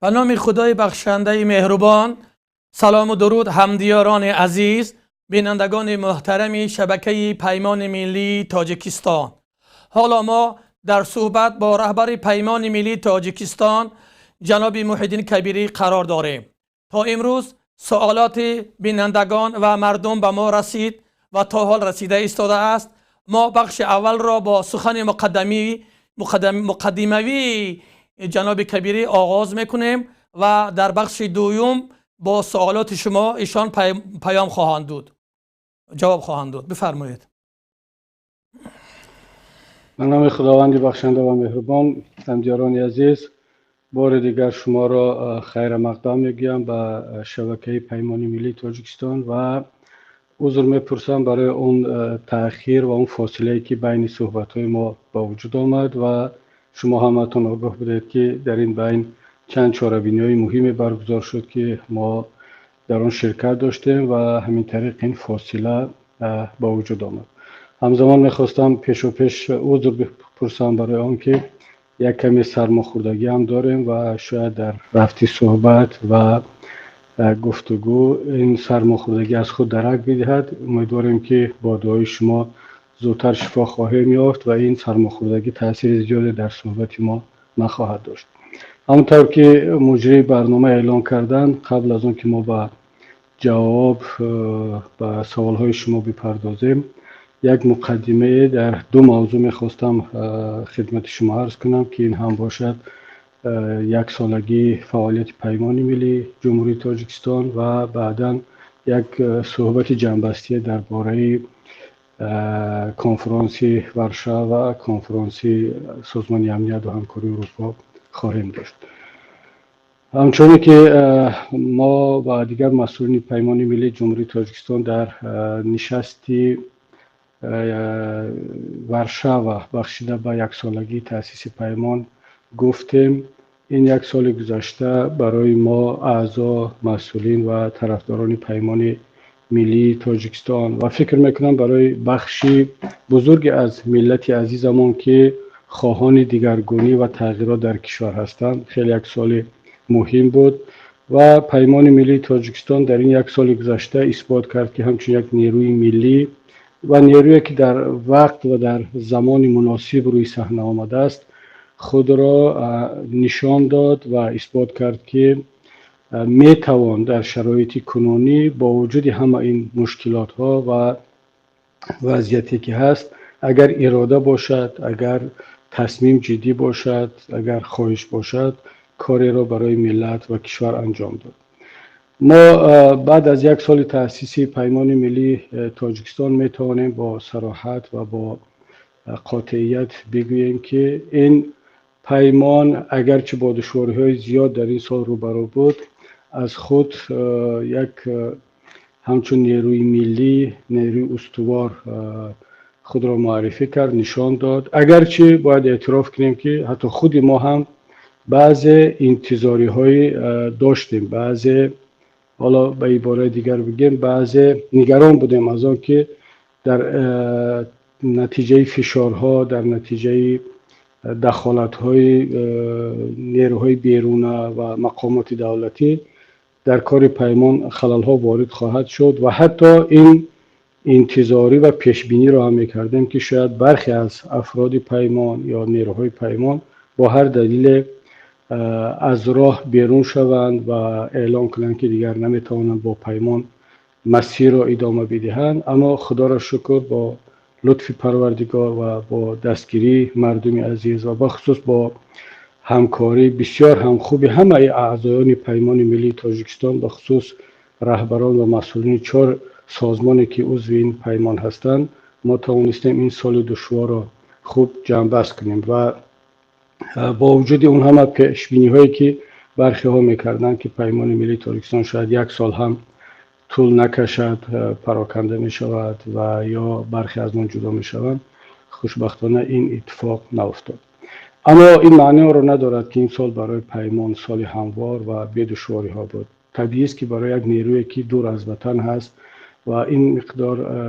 به نام خدای بخشنده مهربان. سلام و درود همدیاران عزیز، بینندگان محترم شبکه پیمان ملی تاجیکستان. حالا ما در صحبت با رهبر پیمان ملی تاجیکستان جناب محیدین کبیری قرار داریم. تا امروز سوالات بینندگان و مردم به ما رسید و تا حال رسیده ایستاده است. ما بخش اول را با سخن مقدموی جناب کبیری آغاز میکنیم و در بخش دوم با سوالات شما ایشان پیام خواهند داد، جواب خواهند داد. بفرمایید. به نام خداوند بخشنده و مهربان، همدیاران عزیز، بار دیگر شما را خیر مقدم میگویم به شبکه پیمان ملی تاجیکستان و عذر میپرسم برای اون تأخیر و اون فاصله که بین صحبت‌های ما با وجود آمد و شما همتون آگاه بودید که در این بین چند چاره‌بینی‌های مهمی برگزار شد که ما در آن شرکت داشتیم و همین طریق این فاصله با وجود آمد. همزمان میخواستم پیش عذر بپرسم برای آن که یک کمی سرماخوردگی هم داریم و شاید در رفتی صحبت و گفتگو این سرماخوردگی از خود درک بدهد. امیدواریم که با دعای شما زودتر شفا خواهیم یافت و این سرماخوردگی تاثیر زیادی در صحبت ما نخواهد داشت. همونطور که مجری برنامه اعلان کردن، قبل از اون که ما به جواب به سوالهای شما بپردازیم، یک مقدمه در دو موضوع میخواستم خدمت شما عرض کنم که این هم باشد یک سالگی فعالیت پیمان ملی جمهوری تاجیکستان و بعداً یک صحبت جنبستی درباره کنفرانسی ورشا و کنفرانسی سازمان امنیت و همکاری اروپا خواهیم داشت. همچنین که ما و دیگر مسئولین پیمان ملی جمهوری تاجیکستان در نشستی ورشا و بخشیده به یک سالگی تأسیس پیمان گفتیم، این یک سال گذشته برای ما اعضا، مسئولین و طرفداران پیمان ملی تاجیکستان و فکر میکنم برای بخشی بزرگ از ملت عزیزمان که خواهان دیگرگونی و تغییرات در کشور هستند، خیلی یک سال مهم بود و پیمان ملی تاجیکستان در این یک سال گذشته اثبات کرد که همچون یک نیروی ملی و نیرویی که در وقت و در زمان مناسب روی صحنه آمده است خود را نشان داد و اثبات کرد که می توان در شرایط کنونی با وجود همه این مشکلات ها و وضعیتی که هست، اگر اراده باشد، اگر تصمیم جدی باشد، اگر خواهش باشد، کاری را برای ملت و کشور انجام داد. ما بعد از یک سال تأسیس پیمان ملی تاجیکستان می توانیم با صراحت و با قاطعیت بگوییم که این پیمان اگرچه با دشواری‌های زیاد در این سال روبرو بود، از خود یک همچون نیروی ملی، نیروی استوار خود را معرفی کرد، نشان داد. اگرچه باید اعتراف کنیم که حتی خود ما هم بعض انتظاری‌های داشتیم، بعض، حالا به عبارت دیگر بگیم، بعض نگران بودیم از آن که در نتیجه فشارها، در نتیجه دخالت‌های نیروهای بیرونه و مقامات دولتی در کار پیمان خلل‌ها وارد خواهد شد و حتی این انتظاری و پیشبینی را هم می‌کردیم که شاید برخی از افراد پیمان یا نیروهای پیمان با هر دلیل از راه بیرون شوند و اعلام کنند که دیگر نمیتوانند با پیمان مسیر را ادامه بدهند. اما خدا را شکر با لطف پروردگار و با دستگیری مردم عزیز و بخصوص با همکاری بسیار هم خوب همه اعضایان پیمان ملی تاجیکستان، بخصوص رهبران و مسئولین 4 سازمانی که عضو این پیمان هستند، ما توانستیم این سال دشوار را خوب جنببست کنیم و با وجود اون همه پیشبینی هایی که برخی ها میکردن که پیمان ملی تاجیکستان شاید یک سال هم طول نکشد پراکنده می شود و یا برخی از ما جدا می شوند، خوشبختانه این اتفاق نیفتاد. اما این معنی را ندارد که این سال برای پیمان سال هموار و بی دشواری ها بود. طبیعی است که برای یک نیرویی که دور از وطن هست و این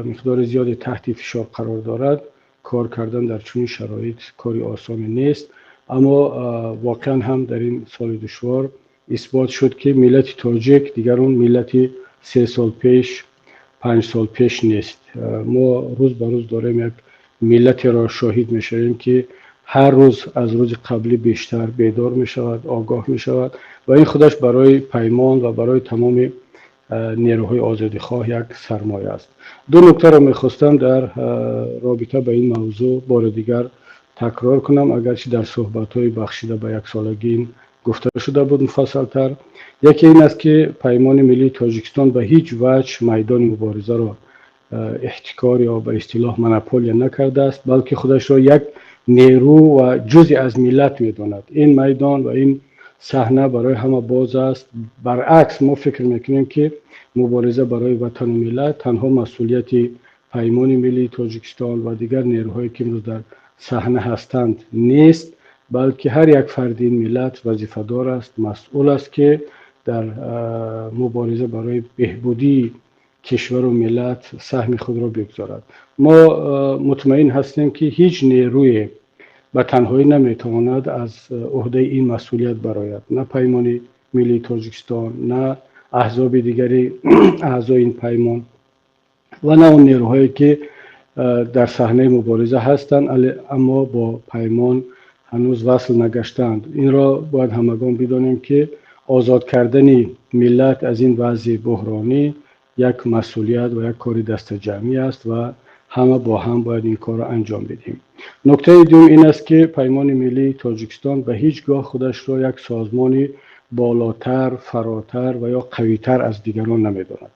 مقدار زیادی تحت فشار قرار دارد، کار کردن در چنین شرایط کاری آسان نیست. اما واقعا هم در این سال دشوار اثبات شد که ملت تاجیک دیگر اون ملت 3 سال پیش 5 سال پیش نیست. ما روز به روز داریم یک ملت را شاهد میشویم که هر روز از روز قبلی بیشتر بیدار می شود، آگاه می شود و این خودش برای پیمان و برای تمام نیروهای آزادی خواه یک سرمایه است. دو نکته را میخواستم در رابطه به این موضوع بار دیگر تکرار کنم، اگرچه در صحبت‌های بخشیده به یک سالگی این گفته شده بود مفصل‌تر. یکی این است که پیمان ملی تاجیکستان به هیچ وجه میدان مبارزه را احتکار یا به اصطلاح مناپول نکرده است، بلکه خودش را یک نیرو و جزئی از ملت میداند. این میدان و این صحنه برای همه باز است. برعکس ما فکر میکنیم که مبارزه برای وطن و ملت تنها مسئولیت پیمان ملی تاجیکستان و دیگر نیروهایی که امروز در صحنه هستند نیست، بلکه هر یک فرد این ملت وظیفه‌دار است، مسئول است که در مبارزه برای بهبودی کشور و ملت سهم خود را بگذارد. ما مطمئن هستیم که هیچ نیروی به تنهایی نمیتواند از عهده این مسئولیت برآید، نه پیمان ملی تاجیکستان، نه احزاب دیگری اعضای این پیمان و نه اون نیروهایی که در صحنه مبارزه هستند اما با پیمان هنوز وصل نگشتند. این را باید همگان بدانیم که آزاد کردن ملت از این وضع بحرانی یک مسئولیت و یک کار دست جمعی است و همه با هم باید این کار را انجام بدیم. نکته دوم این است که پیمان ملی تاجیکستان به هیچگاه خودش را یک سازمان بالاتر، فراتر و یا قویتر از دیگران نمیداند.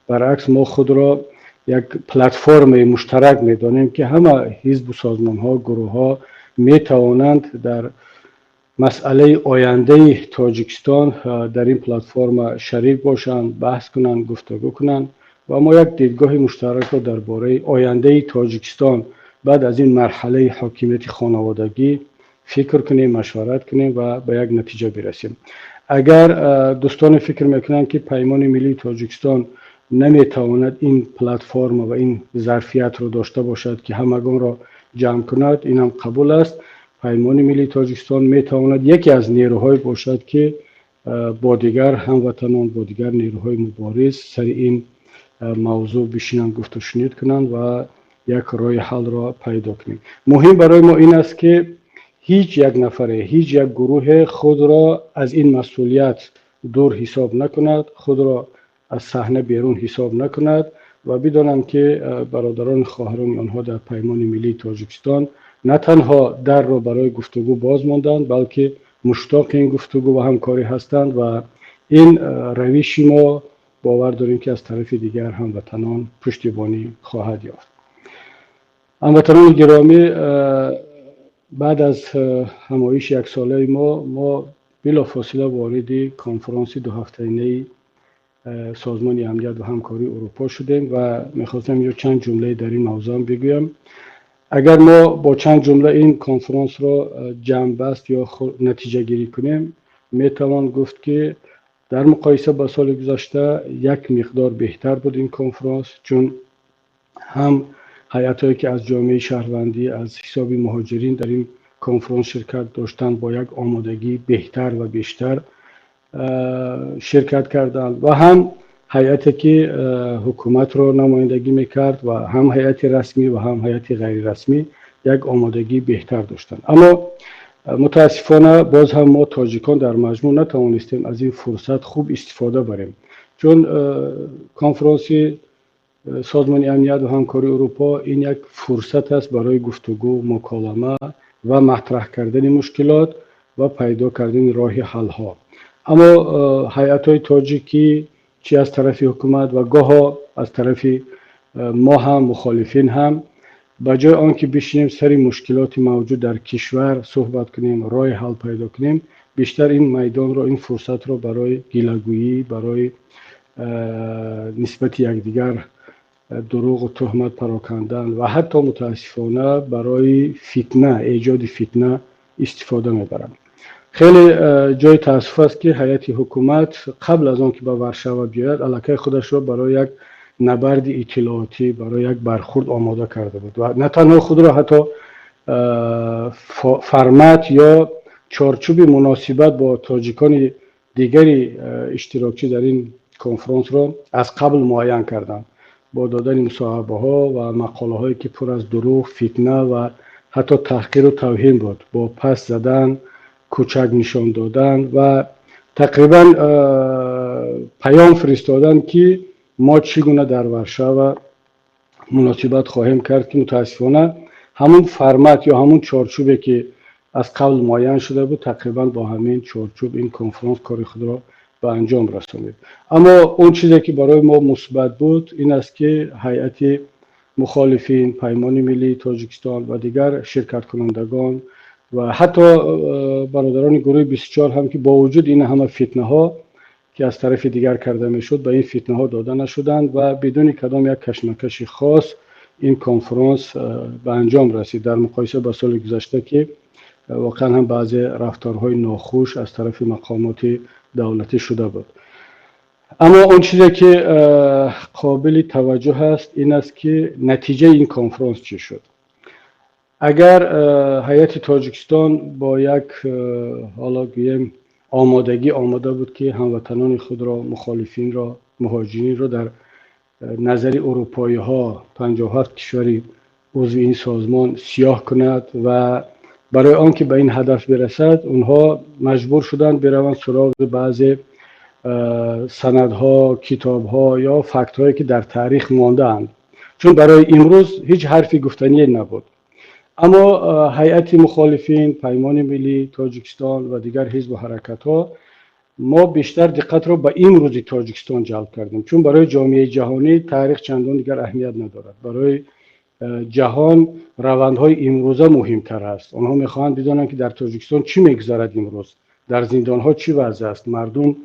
برعکس ما خود را یک پلتفرم مشترک میدانیم که همه حزب و سازمان ها، گروه ها می توانند در مسئله آینده تاجیکستان در این پلتفرم شریک باشند، بحث کنند، گفتگو کنند و ما یک دیدگاه مشترک را درباره آینده تاجیکستان بعد از این مرحله حاکمیت خانوادگی فکر کنیم، مشورت کنیم و به یک نتیجه برسیم. اگر دوستان فکر میکنند که پیمان ملی تاجیکستان نمیتواند این پلتفرم و این ظرفیت رو داشته باشد که همگان را جمع کند، این هم قبول است. پیمان ملی تاجیکستان میتواند یکی از نیروهای باشد که با دیگر هموطنان، با دیگر نیروهای مبارز سر این موضوع بشینند، گفت و شنید کنند و یک راه حل را پیدا کنیم. مهم برای ما این است که هیچ یک نفره، هیچ یک گروه خود را از این مسئولیت دور حساب نکند، خود را از صحنه بیرون حساب نکند و بدانند که برادران خواهران آنها در پیمان ملی تاجیکستان نه تنها در را برای گفتگو باز ماندند، بلکه مشتاق این گفتگو و همکاری هستند و این روش ما باور داریم که از طرف دیگر هموطنان پشتیبانی خواهد یافت. هموطنان گرامی، بعد از همایش یک ساله ما بلافاصله وارد کنفرانس 2 هفته‌ای سازمان امنیت و همکاری اروپا شدیم و میخواستم یه چند جمله در این موضوع بگویم. اگر ما با چند جمله این کنفرانس را جمع بست یا نتیجه گیری کنیم، میتوان گفت که در مقایسه با سال گذشته یک مقدار بهتر بود این کنفرانس، چون هم هیئت‌هایی که از جامعه شهروندی از حساب مهاجرین در این کنفرانس شرکت داشتند با یک آمادگی بهتر و بیشتر شرکت کردند و هم هیئتی که حکومت را نمایندگی میکرد و هم هیئت رسمی و هم هیئت غیر رسمی یک آمادگی بهتر داشتند. اما متاسفانه باز هم ما تاجیکان در مجموع نتوانستیم از این فرصت خوب استفاده بریم، چون کنفرانس سازمان امنیت و همکاری اروپا این یک فرصت است برای گفتگو، مکالمه و مطرح کردن مشکلات و پیدا کردن راه حل ها. اما هیئت‌های تاجیکی چه از طرف حکومت و گاه از طرف ما هم مخالفین هم بجای آنکه بشینیم سر مشکلات موجود در کشور صحبت کنیم، راه حل پیدا کنیم، بیشتر این میدان را، این فرصت را برای گیله‌گویی، برای نسبت یکدیگر دروغ و تهمت پراکندن و حتی متاسفانه برای فتنه، ایجاد فتنه استفاده میبرند. خیلی جای تاسف است که هیئت حکومت قبل از آن که به ورشوا بیاید الکی خودش را برای یک نبرد اطلاعاتی، برای یک برخورد آماده کرده بود و نه تنها خود را حتی فرمت یا چارچوب مناسبت با تاجیکان دیگری اشتراکچی در این کنفرانس را از قبل معین کردند با دادن مصاحبه ها و مقاله هایی که پر از دروغ، فتنه و حتی تحقیر و توهین بود، با پس زدن، کوچک نشان دادن و تقریبا پیام فرستادن که ما چگونه در ورشو مناسبت خواهیم کرد که متاسفانه همون فرمت یا همون چارچوبی که از قبل معین شده بود تقریبا با همین چارچوب این کنفرانس کار خود را به انجام رسانید. اما اون چیزی که برای ما مثبت بود این است که هیئت مخالفین، پیمان ملی تاجیکستان و دیگر شرکت کنندگان و حتی برادران گروه 24 هم که با وجود این همه فتنه ها که از طرف دیگر کرده میشد به این فتنه ها داده نشدند و بدون کدام یک کشمکش خاص این کنفرانس به انجام رسید در مقایسه با سال گذشته که واقعا هم بعضی رفتارهای ناخوش از طرف مقامات دولتی شده بود. اما اون چیزی که قابل توجه است این است که نتیجه این کنفرانس چی شد. اگر هیئت تاجیکستان با یک حالا گویم آماده بود که هموطنان خود را، مخالفین را، مهاجرین را در نظر اروپایی ها 57 کشوری عضو این سازمان سیاه کند و برای آنکه به این هدف برسد اونها مجبور شدند بروند سراغ بعضی سندها، کتابها یا فکت‌هایی که در تاریخ مانده اند، چون برای امروز هیچ حرفی گفتنی نبود. اما هیئت مخالفین، پیمان ملی تاجیکستان و دیگر حزب و حرکت‌ها ما بیشتر دقت را به امروز تاجیکستان جلب کردیم، چون برای جامعه جهانی تاریخ چندان دیگر اهمیت ندارد. برای جهان روندهای امروزه مهمتر است. آنها میخواهند بدانند که در تاجیکستان چی میگذرد امروز، در زندان‌ها چی وضع است، مردم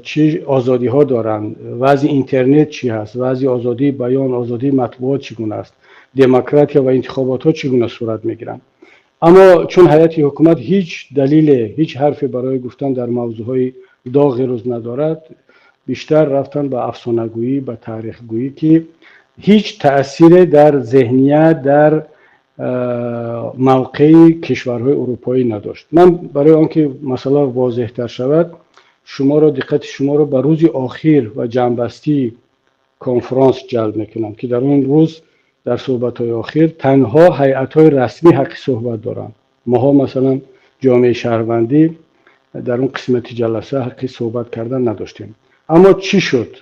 چی آزادی ها دارند، وضع اینترنت چی هست، وضع آزادی بیان، آزادی مطبوعات چگونه است، دموکراتیا و انتخابات ها چگونه صورت میگیرند. اما چون هیئت حکومت هیچ دلیل، هیچ حرفی برای گفتن در موضوعهای داغ روز ندارد، بیشتر رفتن به افسانه‌گویی، به تاریخ‌گویی که هیچ تأثیر در ذهنیت، در موقع کشورهای اروپایی نداشت. من برای آنکه مثلا واضح تر شود دقت شما را به روز آخر و جنبستی کنفرانس جلب میکنم که در اون روز در صحبت‌های آخر تنها هیئت‌های رسمی حق صحبت دارند. ما مثلا جامعه شهروندی در اون قسمت جلسه حق صحبت کردن نداشتیم. اما چی شد؟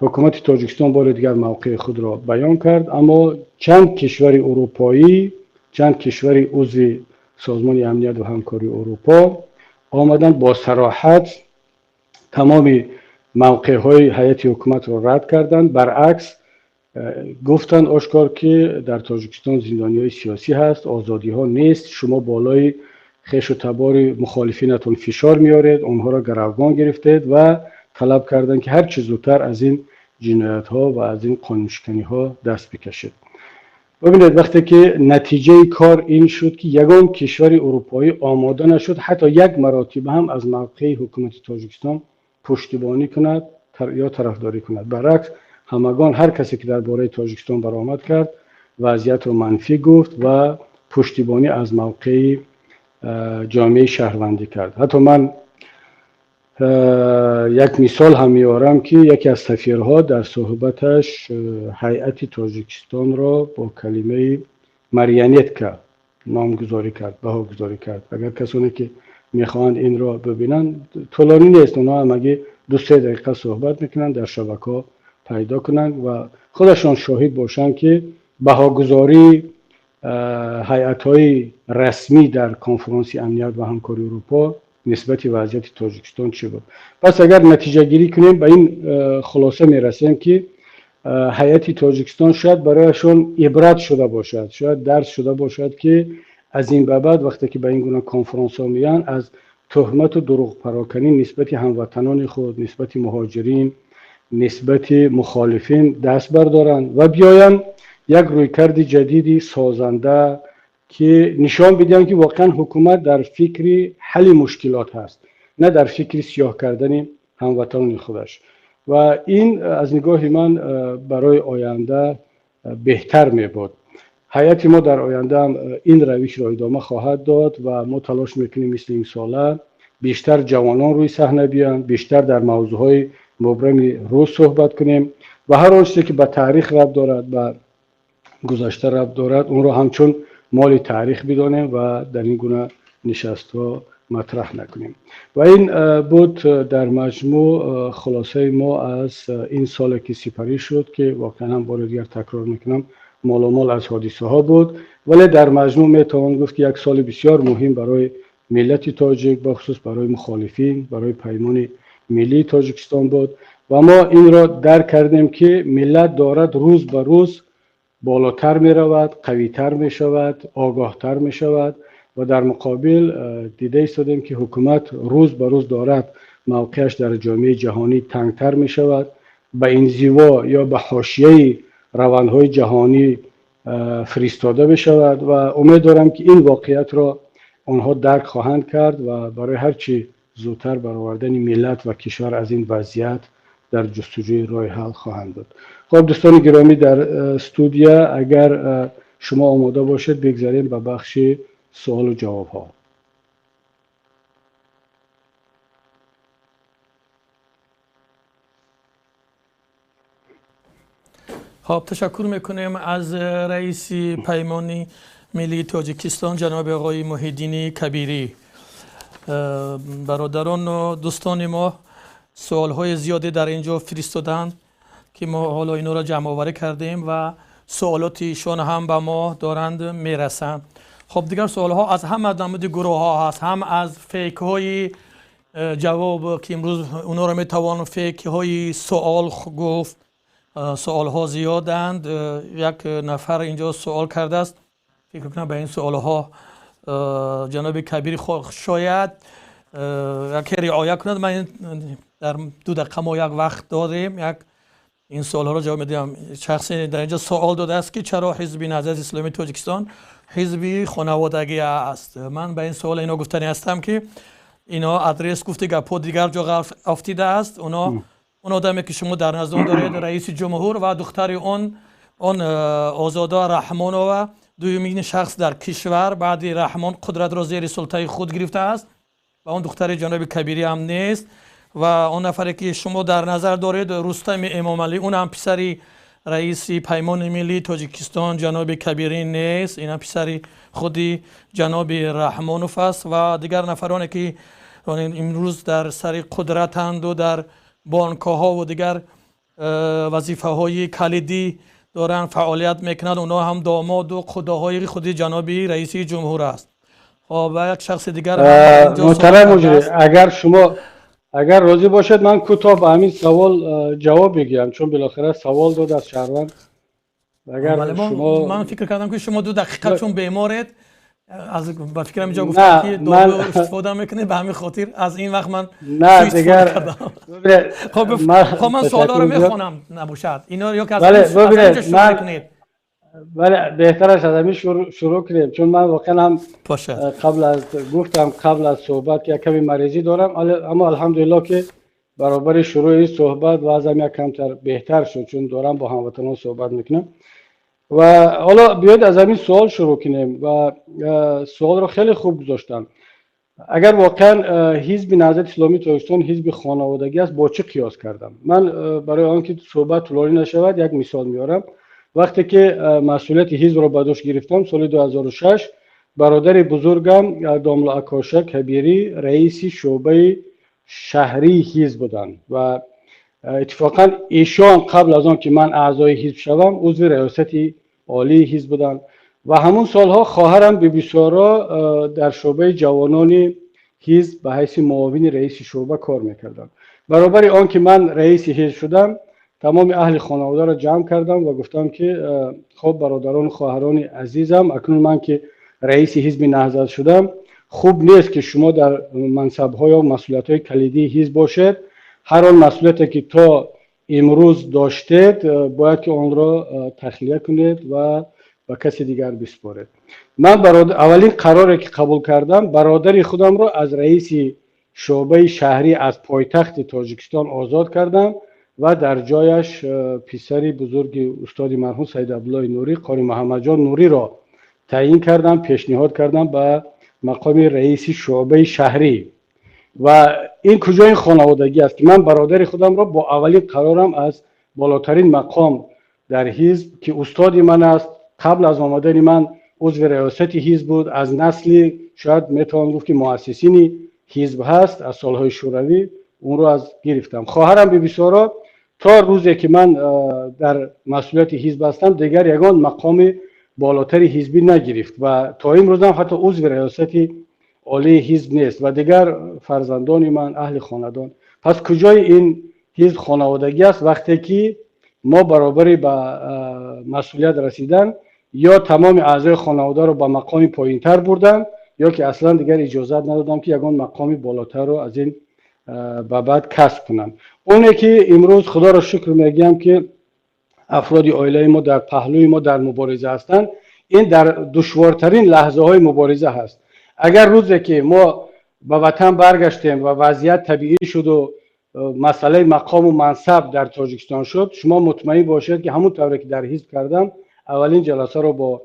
حکومت تاجیکستان بار دیگر موقع خود را بیان کرد، اما چند کشور اروپایی، چند کشور عضو سازمان امنیت و همکاری اروپا آمدن با صراحت تمام موقع‌های هیئت حکومت را رد کردند. برعکس گفتند آشکار که در تاجیکستان زندانی‌های سیاسی هست، آزادی ها نیست، شما بالای خش و تبار مخالفینتون فشار میارید، اونها را گروگان گرفتید و طلب کردند که هر چه زودتر از این جنایت ها و از این قانون شکنی ها دست بکشید. ببینید وقتی که نتیجه کار این شد که یگان کشور اروپایی آماده نشد حتی یک مرتبه هم از موقع حکومت تاجیکستان پشتیبانی کند یا طرفداری کند. برعکس همگان هر کسی که درباره تاجیکستان برآمد کرد وضعیت رو منفی گفت و پشتیبانی از موقع جامعه شهروندی کرد. حتی من یک مثال هم میارم که یکی از سفیرها در صحبتش هیئت تاجیکستان را با کلمه مریانیتکا نامگذاری کرد، بهاگذاری کرد. اگر کسانی که میخواهند این را ببینن طولانی نیست، اونا هم اگه 2-3 دقیقه صحبت میکنن در شبکه پیدا کنن و خودشان شاهد باشن که بهاگذاری هیئت‌های رسمی در کنفرانس امنیت و همکاری اروپا نسبت وضعیت تاجیکستان چی بود. پس اگر نتیجه گیری کنیم به این خلاصه میرسیم که هیئت تاجیکستان شاید برایشان عبرت شده باشد، شاید درس شده باشد که از این به بعد وقتی که به این گونه کنفرانس ها میان از تهمت و دروغ پراکنی نسبت هموطنان خود، نسبت مهاجرین، نسبت مخالفین دست بردارند و بیاین یک رویکرد جدیدی سازنده که نشان بدهند که واقعا حکومت در فکر حل مشکلات هست، نه در فکر سیاه کردن هموطنان خودش. و این از نگاه من برای آینده بهتر می بود. هیئت ما در آینده هم این روش را ادامه خواهد داد و ما تلاش میکنیم مثل این ساله بیشتر جوانان روی صحنه بیان، بیشتر در موضوعهای مبرم روز صحبت کنیم و هر آنچه که به تاریخ ربط دارد، به گذشته ربط دارد، اون رو همچون مال تاریخ بدانیم و در این گونه نشست ها مطرح نکنیم. و این بود در مجموع خلاصه ما از این سال که سپری شد که واقعا هم بار دیگر تکرار میکنم مال از حادثه ها بود، ولی در مجموع میتوان گفت که یک سال بسیار مهم برای ملت تاجیک، بخصوص برای مخالفین، برای پیمان ملی تاجیکستان بود و ما این را درک کردیم که ملت دارد روز به روز بالاتر می رود، قوی تر می شود، آگاه تر می شود و در مقابل دیده ایستادیم که حکومت روز به روز دارد موقعش در جامعه جهانی تنگتر می شود، به انزوا یا به حاشیه روندهای جهانی فرستاده بشود و امید دارم که این واقعیت را آنها درک خواهند کرد و برای هرچی زودتر برآوردن ملت و کشور از این وضعیت در جستجوی راه حل خواهند بود. خب دوستان گرامی در استودیو، اگر شما آماده باشید بگذاریم به بخش سوال و جواب ها. خب تشکر میکنیم از رئیس پیمان ملی تاجیکستان جناب آقای محیدین کبیری. برادران و دوستان ما سوال های زیادی در اینجا فرستادند که ما حالا اینا را جمع آوری کردیم و سوالات ایشان هم به ما دارند میرسند. خب دیگر سوال ها از هم از نمود گروه ها هست، هم از فیک های جواب که امروز اونا را میتوان فیک های سوال گفت. سوال ها زیادند. یک نفر اینجا سوال کرده است، فکر کنم به این سوال ها جناب کبیر شاید یک رعایت کند. من در 2 دقیقه ما یک وقت داریم، یک این سوال ها را جواب میدیم. شخصی در اینجا سوال داده است که چرا حزب نهضت اسلامی تاجیکستان حزبی خانوادگی است. من به این سوال اینا گفتنی هستم که اینا آدرس گفته گپا دیگر جا افتیده است. اون آدمی که شما در نظر دارید رئیس جمهور و دختر اون آزاده رحمان و دومین شخص در کشور بعد رحمان قدرت را زیر سلطه خود گرفته است و اون دختر جناب کبیری هم نیست. و اون نفری که شما در نظر دارید رستم امام علی، اون هم پسری رئیس پیمان ملی تاجیکستان جناب کبیری نیست، این هم پسری خودی جناب رحمانوف است. و دیگر نفرانی که امروز در سر قدرتند و در بانک‌ها و دیگر وظیفه‌های کلیدی دارن فعالیت میکنند، اونا هم داماد و خداهای خودی جناب رئیس جمهور است. و یک شخص دیگر محترم مجری، اگر راضی باشد من کوتاه به همین سوال جواب بگیرم، چون بالاخره سوال داد از شهروند. اگر شما من فکر کردم که شما 2 دقیقه چون بیمارید از با فکرم اینجا گفتم که دارو استفاده میکنه، به همین خاطر از این وقت من نه دیگر خب من سوالا رو میخونم نباشد اینا یا که از اینجا شروع کنید. ولی بهتر است از همین شروع کنیم، چون من واقعا هم قبل از صحبت که کمی مریضی دارم، اما الحمدلله که برابر شروع این صحبت وضعم یک کمتر بهتر شد، چون دارم با هموطنان صحبت میکنم. و حالا بیاید از همین سوال شروع کنیم و سوال رو خیلی خوب گذاشتم. اگر واقعا حزب نهضت اسلامی تاجیکستان حزب خانوادگی است، با چه قیاس کردم؟ من برای آنکه صحبت طولانی نشود یک مثال میارم. وقتی که مسئولیت حزب را به دوش گرفتم سال 2006، برادر بزرگم داملا اکاشا کبیری رئیس شعبه شهری حزب بودند و اتفاقا ایشان قبل از آن که من اعضای حزب شوم عضو ریاست عالی حزب بودند و همون سالها خواهرم بیبی سارا در شعبه جوانان حزب به حیث معاون رئیس شعبه کار میکردند. برابر آن که من رئیس حزب شدم تمام اهل خانواده را جمع کردم و گفتم که خب برادران و خواهران عزیزم، اکنون من که رئیس حزب نهضت شدم، خوب نیست که شما در منصب‌های و مسئولیت‌های کلیدی حزب باشید. هر آن مسئولیتی که تا امروز داشتید باید که آن را تخلیه کنید و به کسی دیگر بسپارید. من اولین قراری که قبول کردم برادر خودم را از رئیس شعبه شهری از پایتخت تاجیکستان آزاد کردم و در جایش پسری بزرگ استاد مرحوم سید عبدالله نوری، قاری محمد جان نوری را تعیین کردم، پیشنهاد کردم به مقام رئیس شعبه شهری. و این کجا این خانوادگی است که من برادر خودم را با اولین قرارم از بالاترین مقام در حزب که استادی من است، قبل از آمدن من عضو ریاست حزب بود، از نسل شاید میتوان گفت که مؤسسین حزب هست از سالهای شوروی، اون رو از گرفتم. خواهرم بی بسیارا تا روزی که من در مسئولیت حزب هستم دیگر یگان مقام بالاتری حزبی نگرفت و تا امروز هم حتی عضو ریاست عالی حزب نیست و دیگر فرزندان من اهل خاندان. پس کجای این حزب خانوادگی است وقتی که ما برابری به مسئولیت رسیدن یا تمام اعضای خانواده رو به مقامی پایینتر بردن یا که اصلا دیگر اجازت ندادم که یگان مقامی بالاتر رو از این به بعد کسب کنم. اونه که امروز خدا را شکر میگم که افرادی عائله ما در پهلوی ما در مبارزه هستند. این در دشوارترین لحظه های مبارزه هست. اگر روزی که ما به وطن برگشتیم و وضعیت طبیعی شد و مسئله مقام و منصب در تاجیکستان شد، شما مطمئن باشید که همون طوری که در حزب کردم اولین جلسه رو با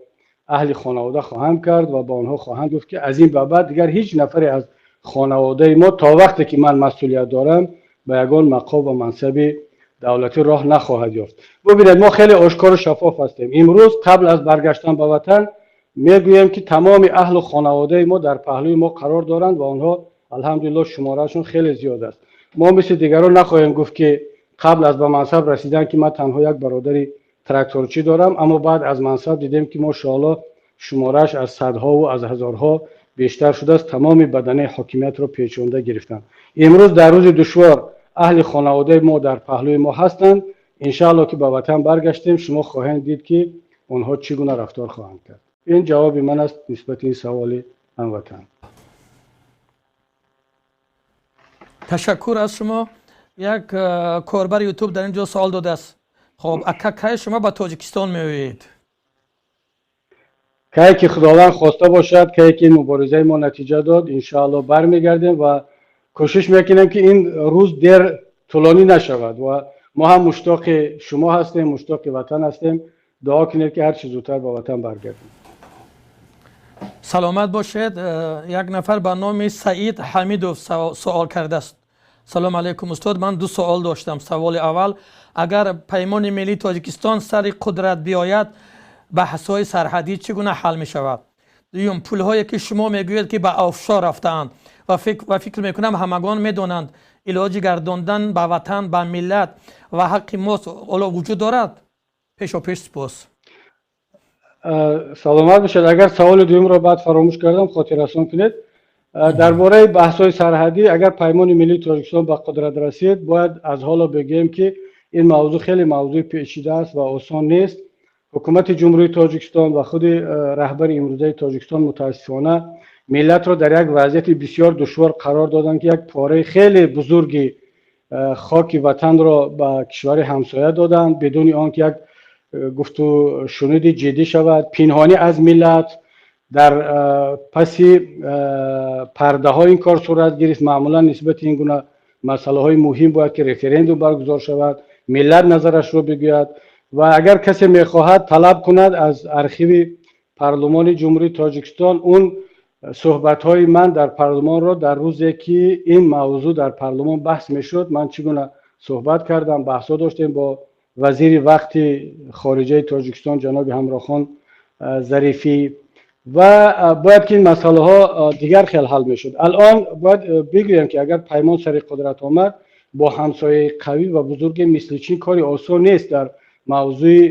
اهل خانواده خواهم کرد و با آنها خواهم گفت که از این به بعد دیگر هیچ نفری از خانواده ما تا وقتی که من مسئولیت دارم به یگان مقام و منصب دولتی راه نخواهد یافت. ببینید ما خیلی آشکار و شفاف هستیم. امروز قبل از برگشتن به وطن میگویم که تمام اهل و خانواده ما در پهلوی ما قرار دارند و آنها الحمدلله شمارهشون خیلی زیاد است. ما مثل دیگران نخواهیم گفت که قبل از به منصب رسیدن که من تنها یک برادری تراکتورچی دارم، اما بعد از منصب دیدیم که ماشاءالله شمارهش از صدها و از هزارها بیشتر شده است. تمام بدنه حاکمیت رو پیچونده گرفتن. امروز در روز دشوار اهل خانواده ما در پهلوی ما هستند. انشاءالله که به وطن برگشتیم شما خواهید دید که اونها چگونه رفتار خواهند کرد. این جواب من است نسبت این سوال هموطن. تشکر از شما. یک کاربر یوتیوب در اینجا سوال داده است. خب کی شما به تاجیکستان میوید؟ که خداوند خواسته باشد، که این مبارزه ما نتیجه داد، انشاءالله برمیگردیم و کوشش میکنیم که این روز دیر طولانی نشود و ما هم مشتاق شما هستیم، مشتاق وطن هستیم. دعا کنید که هر چه زودتر به وطن برگردیم. سلامت باشید. یک نفر به نام سعید حمیدوف سوال کرده است. سلام علیکم استاد، من دو سوال داشتم. سوال اول، اگر پیمان ملی تاجیکستان سر قدرت بیاید بحث‌های سرحدی چگونه حل می شود؟ دوم، پول‌هایی که شما میگویید که به آفشار رفتند و فکر میکنم همگان میدونند علاج گرداندن به وطن به ملت و حق ماست وجود دارد؟ پیش سپاس. سلامت باشید. اگر سوال دوم را بعد فراموش کردم خاطر رسان کنید. درباره بحث‌های سرحدی، اگر پیمان ملی تاجیکستان به قدرت رسید باید از حالا بگیم که این موضوع خیلی موضوع پیچیده است و آسان نیست. حکومت جمهوری تاجیکستان و خود رهبر امروزه تاجیکستان متاسفانه ملت را در یک وضعیت بسیار دشوار قرار دادند که یک پاره خیلی بزرگی خاک وطن را به کشور همسایه دادند بدون آنکه یک گفت و شنود جدی شود. پنهانی از ملت در پس پرده ها این کار صورت گرفت. معمولا نسبت این گونه مسئله های مهم باید که رفرندوم برگزار شود، ملت نظرش رو بگوید و اگر کسی میخواهد طلب کند از ارشیو پارلمان جمهوری تاجیکستان اون صحبت های من در پارلمان را در روزی که این موضوع در پارلمان بحث میشد من چگونه صحبت کردم، بحثا داشتیم با وزیر وقت خارجه تاجیکستان جناب همراخان ظریفی و باید که این مسئله ها دیگر خیلی حل میشد. الان باید بگویم که اگر پیمان سر قدرت آمد با همسایه قوی و بزرگ مثل چین کاری آسان نیست در موضوع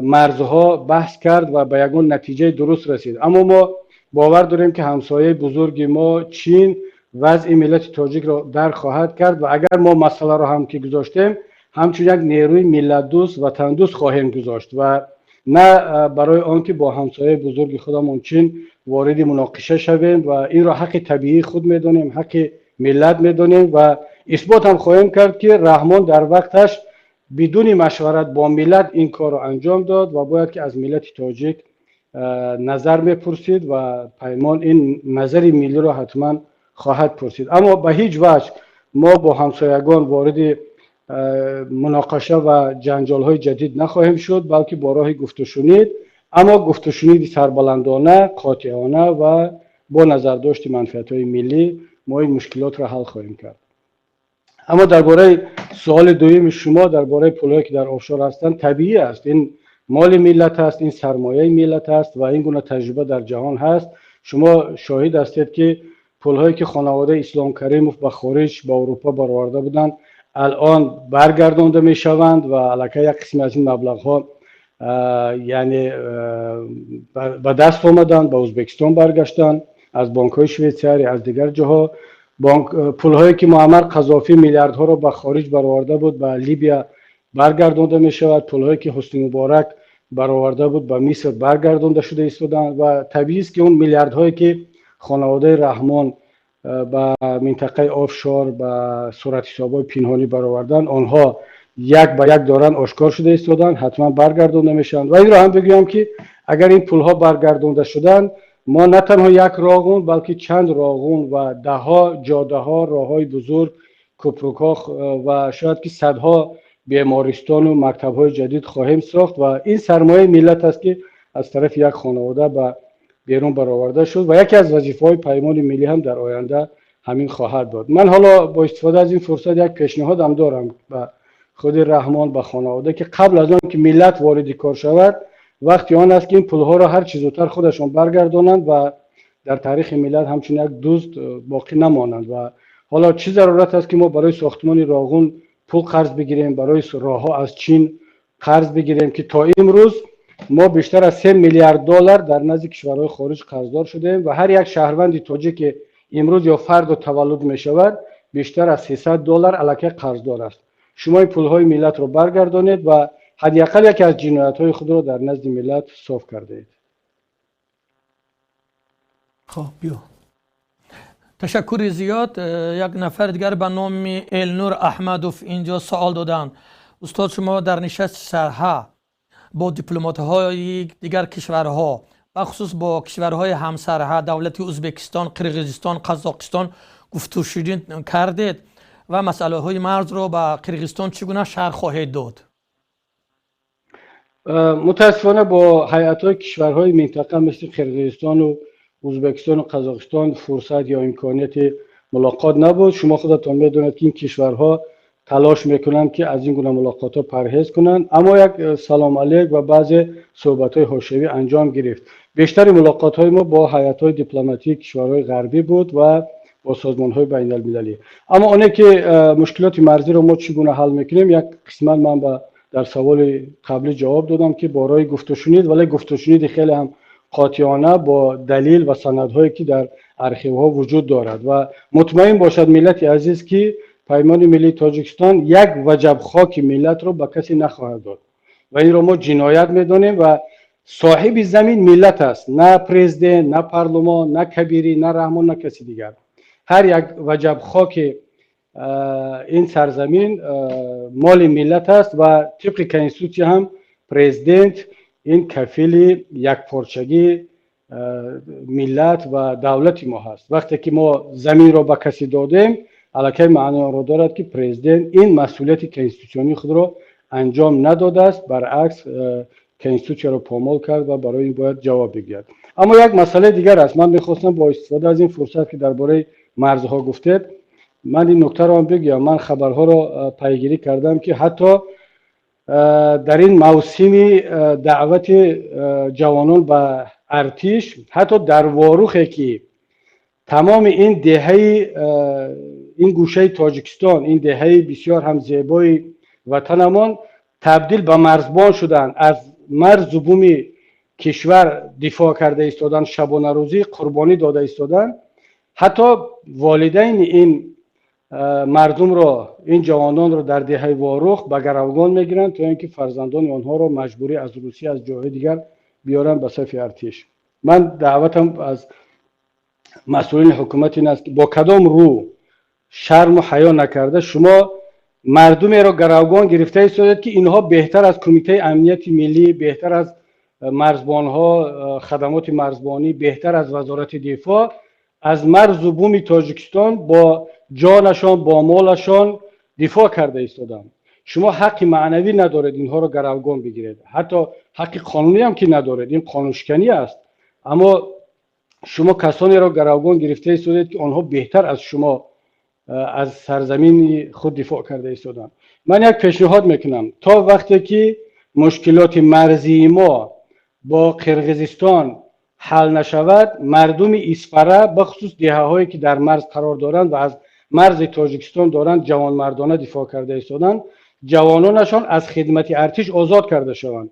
مرزها بحث کرد و به یگان نتیجه درست رسید. اما ما باور داریم که همسایه بزرگ ما چین وضع ملت تاجیک را در خواهد کرد و اگر ما مسئله را هم که گذاشتیم همچون یک نیروی ملت دوست وطن دوست خواهیم گذاشت و نه برای آنکه با همسایه بزرگ خودمون چین وارد مناقشه شویم و این را حق طبیعی خود میدونیم، حق ملت میدونیم و اثبات هم خواهیم کرد که رحمان در وقتش بدون مشورت با ملت این کار را انجام داد و باید که از ملت تاجیک نظر میپرسید و پیمان این نظر ملی را حتما خواهد پرسید. اما به هیچ وجه ما با همسایگان وارد مناقشه و جنجال های جدید نخواهیم شد بلکه با راه گفت و شنید، اما گفت و شنید سربلندانه، قاطعانه و با نظرداشت منفعت های ملی ما این مشکلات را حل خواهیم کرد. اما درباره سوال دوم شما درباره پولهایی که در آفشور هستند، طبیعی است، این مال ملت است، این سرمایه ملت است و این گونه تجربه در جهان هست. شما شاهد هستید که پولهایی که خانواده اسلام کریموف به خارج به اروپا برآورده بودند الان برگردانده می شوند و البته یک قسم از این مبلغ ها یعنی به دست آمدند، به ازبکستان برگشتند، از بانک های شویتزاری، از دیگر جاها. پول هایی که معمر قذافی میلیاردها را به خارج برآورده بود به لیبیا برگردانده می شود. پول هایی که حسنی مبارک برآورده بود به مصر برگردانده شده ایستادند و طبیعی است که اون میلیاردهایی که خانواده رحمان به منطقه آفشور به صورت حساب‌های پنهانی برآوردن، آنها یک به یک دارن آشکار شده ایستادن، حتما برگردانده میشن. و این را هم بگویم که اگر این پولها برگردانده شدن، ما نه تنها یک راغون بلکه چند راغون و ده ها جاده ها، راه های بزرگ، کوپروکا و شاید که صدها بیمارستان و مکتب های جدید خواهیم ساخت و این سرمایه ملت است که از طرف یک خانواده به بیرون برآورده شد و یکی از وظیفه‌های پیمان ملی هم در آینده همین خواهد بود. من حالا با استفاده از این فرصت یک پیشنهاد هم دارم به خود رحمان، به خانواده، که قبل از آن که ملت وارد کار شود وقتی آن است که این پولها را هر چه زودتر خودشان برگردانند و در تاریخ ملت همچون یک دزد باقی نمانند. و حالا چه ضرورت است که ما برای ساختمان راغون پول قرض بگیریم، برای راهها از چین قرض بگیریم که تا امروز ما بیشتر از 3 میلیارد دلار در نزد کشورهای خارج قرضدار شدیم و هر یک شهروند تاجیک که امروز یا فرد و تولد می شود بیشتر از 300 دلار الکی قرضدار است. شما این پولهای ملت رو برگردانید و حداقل یکی از جنایت‌های خود را در نزد ملت صاف کرده اید. خب بیا. تشکر زیاد. یک نفر دیگر به نام النور احمدوف اینجا سوال دادن. استاد شما در نشست سرها با دیپلمات‌های دیگر کشورها و خصوص با کشورهای همسرها دولت ازبکستان، قرقیزستان، قزاقستان گفتگو کردید و مسئله های مرز رو با قرقیزستان چگونه شرح خواهید داد؟ متاسفانه با هیئت‌های کشورهای منطقه مثل قرقیزستان و ازبکستان و قزاقستان فرصت یا امکانیت ملاقات نبود. شما خودتان میدونید که این کشورها تلاش میکنند که از این گونه ملاقات‌ها پرهیز کنند، اما یک سلام علیک و بعض صحبت‌های حاشیه‌ای انجام گرفت. بیشتر ملاقات‌های ما با هیئت‌های دیپلماتیک کشورهای غربی بود و با سازمان‌های بین‌المللی. اما اونه که مشکلات مرزی رو ما چگونه حل میکنیم، یک قسمت من در سوال قبلی جواب دادم که برای گفتشنید، ولی گفتشنید خیلی هم قاطعانه با دلیل و سندهایی که در ارشیوها وجود دارد و مطمئن باشد ملت عزیز که پیمان ملی تاجیکستان یک وجب خاک ملت رو به کسی نخواهد داد و این رو ما جنایت میدونیم و صاحب زمین ملت است، نه پرزیدنت، نه پارلمان، نه کبیری، نه رحمان، نه کسی دیگر. هر یک وجب خاک این سرزمین مال ملت است و طبق کنستیتوسیون هم پرزیدنت این کفیل یک پارچگی ملت و دولت ما هست. وقتی که ما زمین رو به کسی دادیم الکی معنی رو دارد که پرزیدنت این مسئولیت کنستیتوسیونی خود رو انجام نداده است، برعکس کنستیتوسیون رو پامال کرد و برای این باید جواب بگیرد. اما یک مسئله دیگر است. من میخواستم با استفاده از این فرصت که درباره مرزها گفتید من این نکته رو هم بگم. من خبرها رو پیگیری کردم که حتی در این موسم دعوت جوانان به ارتش، حتی در واروخی که تمام این دهه این گوشه تاجیکستان، این دهه بسیار هم زیبای وطنمان تبدیل به مرزبان شدن، از مرز و بوم کشور دفاع کرده ایستادن، شبانه روزی قربانی داده ایستادن. حتی والدین این مردم را، این جوانان را در دهه واروخ به گروگان میگیرند تا اینکه فرزندان آنها را مجبوری از روسیه از جاهای دیگر بیارن به صف ارتش. من دعوتم از مسئولین حکومت این است که با کدام رو شرم و حیا نکرده شما مردمی را گروگان گرفته ایستادید که اینها بهتر از کمیته امنیت ملی، بهتر از مرزبانها، خدمات مرزبانی، بهتر از وزارت دفاع از مرز و بوم تاجیکستان با جانشان، با مالشان دفاع کرده ایستادن. شما حق معنوی ندارید اینها را گروگان بگیرید، حتی حق قانونی هم که ندارید. این قانون شکنی است. اما شما کسانی را گروگان گرفته ایستادید که آنها بهتر از شما از سرزمین خود دفاع کرده ایستادند. من یک پیشنهاد میکنم تا وقتی که مشکلات مرزی ما با قرقیزستان حل نشود، مردم ایسپره بخصوص دهه هایی که در مرز قرار دارند و از مرز تاجیکستان دارند جوان مردانه دفاع کرده ایستادند، جوانانشان از خدمت ارتش آزاد کرده شوند.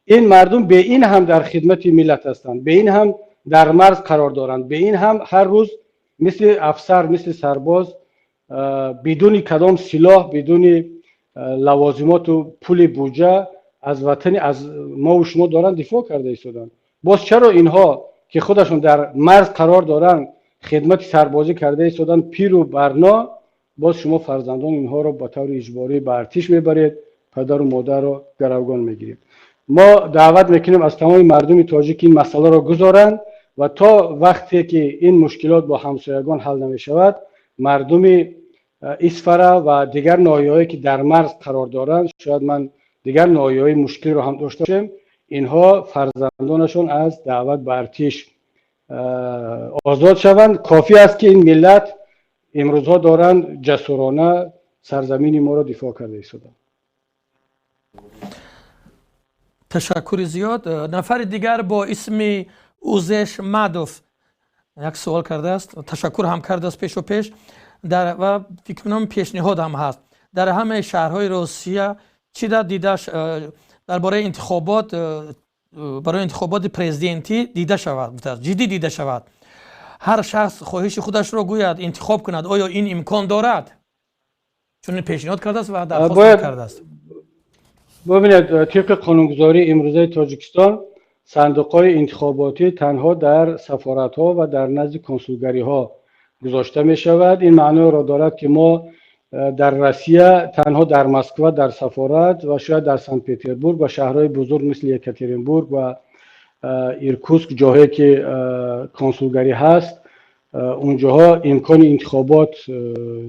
این مردم به این هم در خدمت ملت هستند، به این هم در مرز قرار دارند، به این هم هر روز مثل افسر مثل سرباز بدون کدام سلاح، بدون لوازمات و پول بودجه از وطن از ما و شما دارند دفاع کرده ایستادند. باز چرا اینها که خودشون در مرز قرار دارند خدمت سربازی کرده ایستادند پیر و برنا، باز شما فرزندان اینها را به طور اجباری به ارتش میبرید، پدر و مادر را گروگان میگیرید. ما دعوت میکنیم از تمام مردم تاجیک این مسئله را گذارند و تا وقتی که این مشکلات با همسایگان حل نمیشود، مردم ایسفره و دیگر ناحیه‌هایی که در مرز قرار دارند، شاید من دیگر ناحیه‌های مشکلی رو هم داشته باشم، اینها فرزندانشون از دعوت به ارتش آزاد شوند. کافی است که این ملت امروزها دارند جسورانه سرزمین ما را دفاع کرده ایستادند. تشکر زیاد. نفر دیگر با اسم اوزش مادوف یک سوال کرده است. تشکر هم کرده است پیش و پیش و فکر کنم پیشنهاد هم هست. در همه شهرهای روسیه چی در دیدش درباره انتخابات برای انتخابات پرزیدنتی دیده شود، جدی دیده شود، هر شخص خواهش خودش را گوید انتخاب کند، آیا این امکان دارد؟ چون پیشنهاد کرده است و درخواست کرده است. ببینید طبق قانونگذاری امروزه تاجیکستان صندوق‌های انتخاباتی تنها در سفارت‌ها و در نزد کنسولگری‌ها گذاشته می شود. این معنی را دارد که ما در روسیه تنها در مسکو در سفارت و شاید در سنت پترزبورگ و شهرهای بزرگ مثل یکاترینبورگ و ایرکوتسک جاهایی که کنسولگری هست، اونجاها امکان انتخابات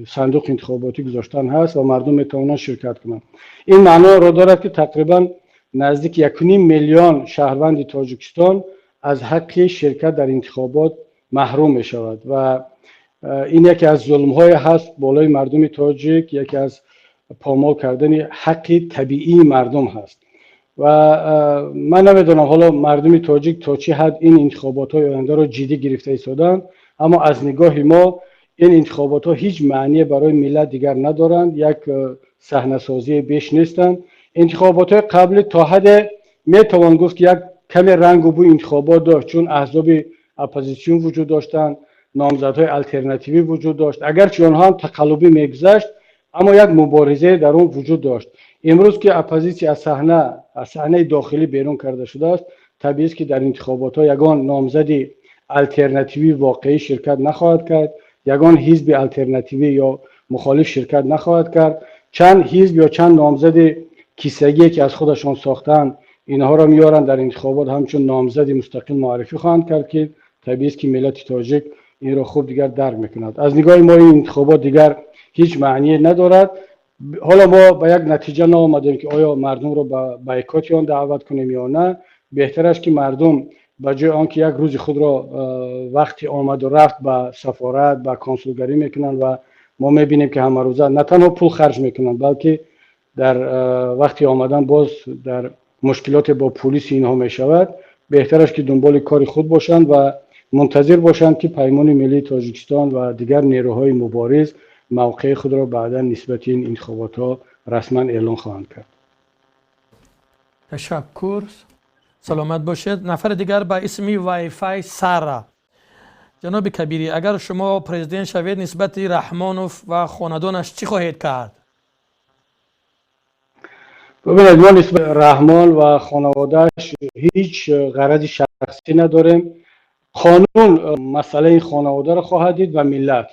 صندوق انتخاباتی گذاشتن هست و مردم میتونن شرکت کنند. این معنا را دارد که تقریبا نزدیک 1.5 میلیون شهروند تاجیکستان از حق شرکت در انتخابات محروم می شود و این یکی از ظلم های هست بالای مردم تاجیک، یکی از پامال کردن حق طبیعی مردم هست و من نمیدونم حالا مردم تاجیک تا چه حد این انتخابات های آینده را جدی گرفته ایستادند، اما از نگاه ما این انتخابات ها هیچ معنی برای ملت دیگر ندارند، یک صحنه سازی بیش نیستند. انتخابات های قبل تا حد میتوان گفت که یک کمی رنگ و بوی انتخابات داشت، چون احزاب اپوزیسیون وجود داشتند، نامزدهای الटरनेटिव्ی وجود داشت، اگرچه آنها هم تقلبی میگذشت اما یک مبارزه در اون وجود داشت. امروز که اپوزیسی از صحنه داخلی بیرون کرده شده است، طبیعی است که در انتخابات ها یگان نامزد الटरनेटिव्ی واقعی شرکت نخواهد کرد، یگان حزب الटरनेटिव्ی یا مخالف شرکت نخواهد کرد. چند حزب یا چند نامزد کیسگی که از خودشان ساختن اینها را میارن در انتخابات همچون نامزد مستقل معرفی خواهند کرد که طبیعی است که ملت تاجیک این را خوب دیگر درک میکند. از نگاه ما این انتخابات دیگر هیچ معنی ندارد. حالا ما به یک نتیجه نآمدیم که آیا مردم را به بایکات آن دعوت کنیم یا نه. بهتر است که مردم به جای آنکه یک روز خود را وقتی آمد و رفت به سفارت به کنسولگری میکنن و ما میبینیم که همه روزه نه تنها پول خرج میکنن بلکه در وقتی آمدن باز در مشکلات با پلیس اینها میشود. بهتر است که دنبال کار خود باشند و منتظر باشند که پیمان ملی تاجیکستان و دیگر نیروهای مبارز موقع خود را بعدا نسبت این انتخابات ها رسما اعلان خواهند کرد. تشکر. سلامت باشید. نفر دیگر با اسم وایفای سارا. جناب کبیری، اگر شما پرزیدنت شوید نسبت رحمانوف و خاندانش چی خواهید کرد؟ ببینید ما نسبت رحمان و خانوادهش هیچ غرض شخصی نداریم. قانون مسئله این خانواده را خواهد دید و ملت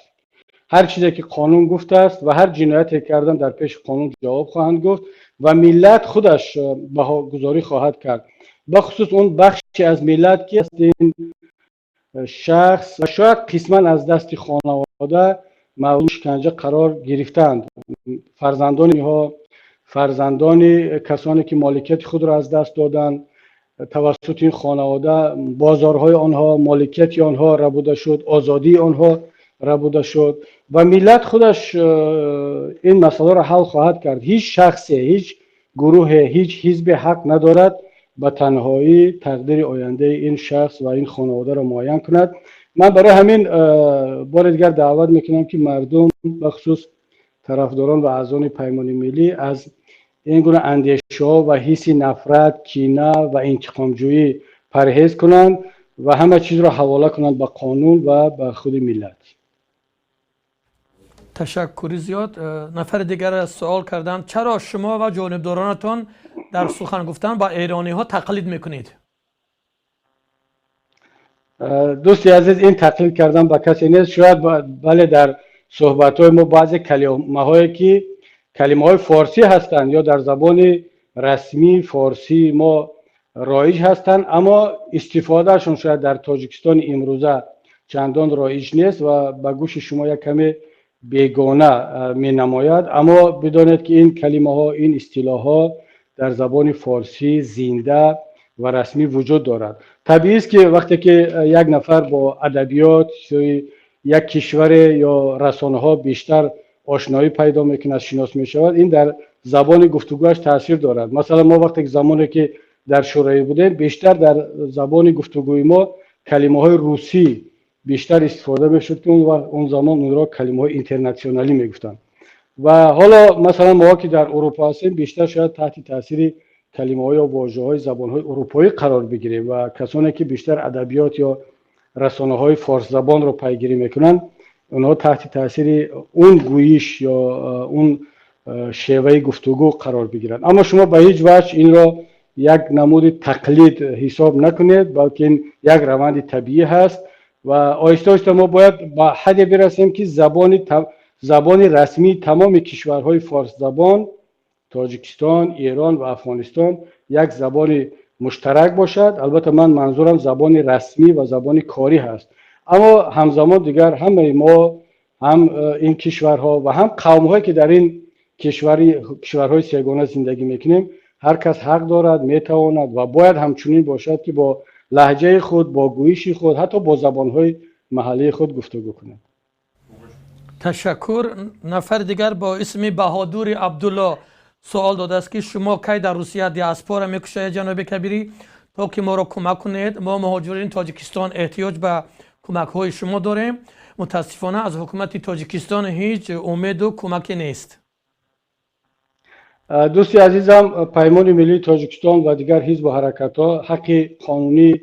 هر چیزی که قانون گفته است و هر جنایتی کردن در پیش قانون جواب خواهند گفت و ملت خودش بهاگذاری خواهد کرد. بخصوص اون بخشی از ملت که این شخص و شاید قسما از دست خانواده مورد شکنجه قرار گرفتند. فرزندان کسانی که مالکیت خود را از دست دادند، توسط این خانواده بازارهای آنها، مالکیت آنها ربوده شد، آزادی آنها ربوده شد و ملت خودش این مسئله را حل خواهد کرد. هیچ شخصی، هیچ گروه، هیچ حزب حق ندارد به تنهایی تقدیر آینده این شخص و این خانواده را معین کند. من برای همین بار دیگر دعوت میکنم که مردم بخصوص طرفداران و اعضان پیمان ملی از این گونه اندیشه ها و حس نفرت، کینه و انتقامجویی پرهیز کنند و همه چیز را حواله کنند به قانون و به خود ملت. تشکر زیاد. نفر دیگر سوال کردند چرا شما و جانبدارانتان در سخن گفتن با ایرانی ها تقلید میکنید؟ دوستی عزیز، این تقلید کردن با کسی نیست. شاید بله در صحبت های ما بعضی کلمه هایی که کلمه های فارسی هستند یا در زبان رسمی فارسی ما رایج هستند، اما استفادهشون شاید در تاجیکستان امروزه چندان رایج نیست و به گوش شما یک کمی بیگانه می نماید. اما بدانید که این کلمه ها، این اصطلاح ها در زبان فارسی زنده و رسمی وجود دارد. طبیعی است که وقتی که یک نفر با ادبیات یک کشور یا رسانه ها بیشتر آشنایی پیدا میکنه، شناس میشود، این در زبان گفتگوش تاثیر دارد. مثلا ما وقتی که زمانی که در شورای بودیم بیشتر در زبان گفتگوی ما کلمه های روسی بیشتر استفاده میشد که اون زمان اون را کلمه های اینترنشنالی میگفتن و حالا مثلا ما که در اروپا هستیم بیشتر شاید تحت تاثیر کلمه های و واژه های زبان های اروپایی قرار بگیریم و کسانی که بیشتر ادبیات یا رسانه های فارس زبان رو پیگیری میکنن اونها تحت تاثیر اون گویش یا اون شیوه گفتگو قرار بگیرن. اما شما به هیچ وجه این را یک نمود تقلید حساب نکنید، بلکه این یک روند طبیعی هست و آهسته آهسته ما باید به حدی برسیم که زبان رسمی تمام کشورهای فارس زبان، تاجیکستان، ایران و افغانستان یک زبان مشترک باشد. البته من منظورم زبان رسمی و زبان کاری هست، اما همزمان دیگر همه ما، هم این کشورها و هم قوم‌هایی که در این کشورهای سیگانه زندگی میکنیم، هر کس حق دارد، میتواند و باید همچنین باشد که با لهجه خود، با گویش خود، حتی با زبانهای محلی خود گفتگو کند. تشکر. نفر دیگر با اسم بهادور عبدالله سوال داده است که شما کی در روسیه دیاسپورا میکشید جناب کبیری تا که ما را کمک کنید؟ ما مهاجرین تاجیکستان احتیاج به کمک های شما داریم. متاسفانه از حکومت تاجیکستان هیچ امید و کمکی نیست. دوستی عزیزم، پیمان ملی تاجیکستان و دیگر حزب و حرکت ها حق قانونی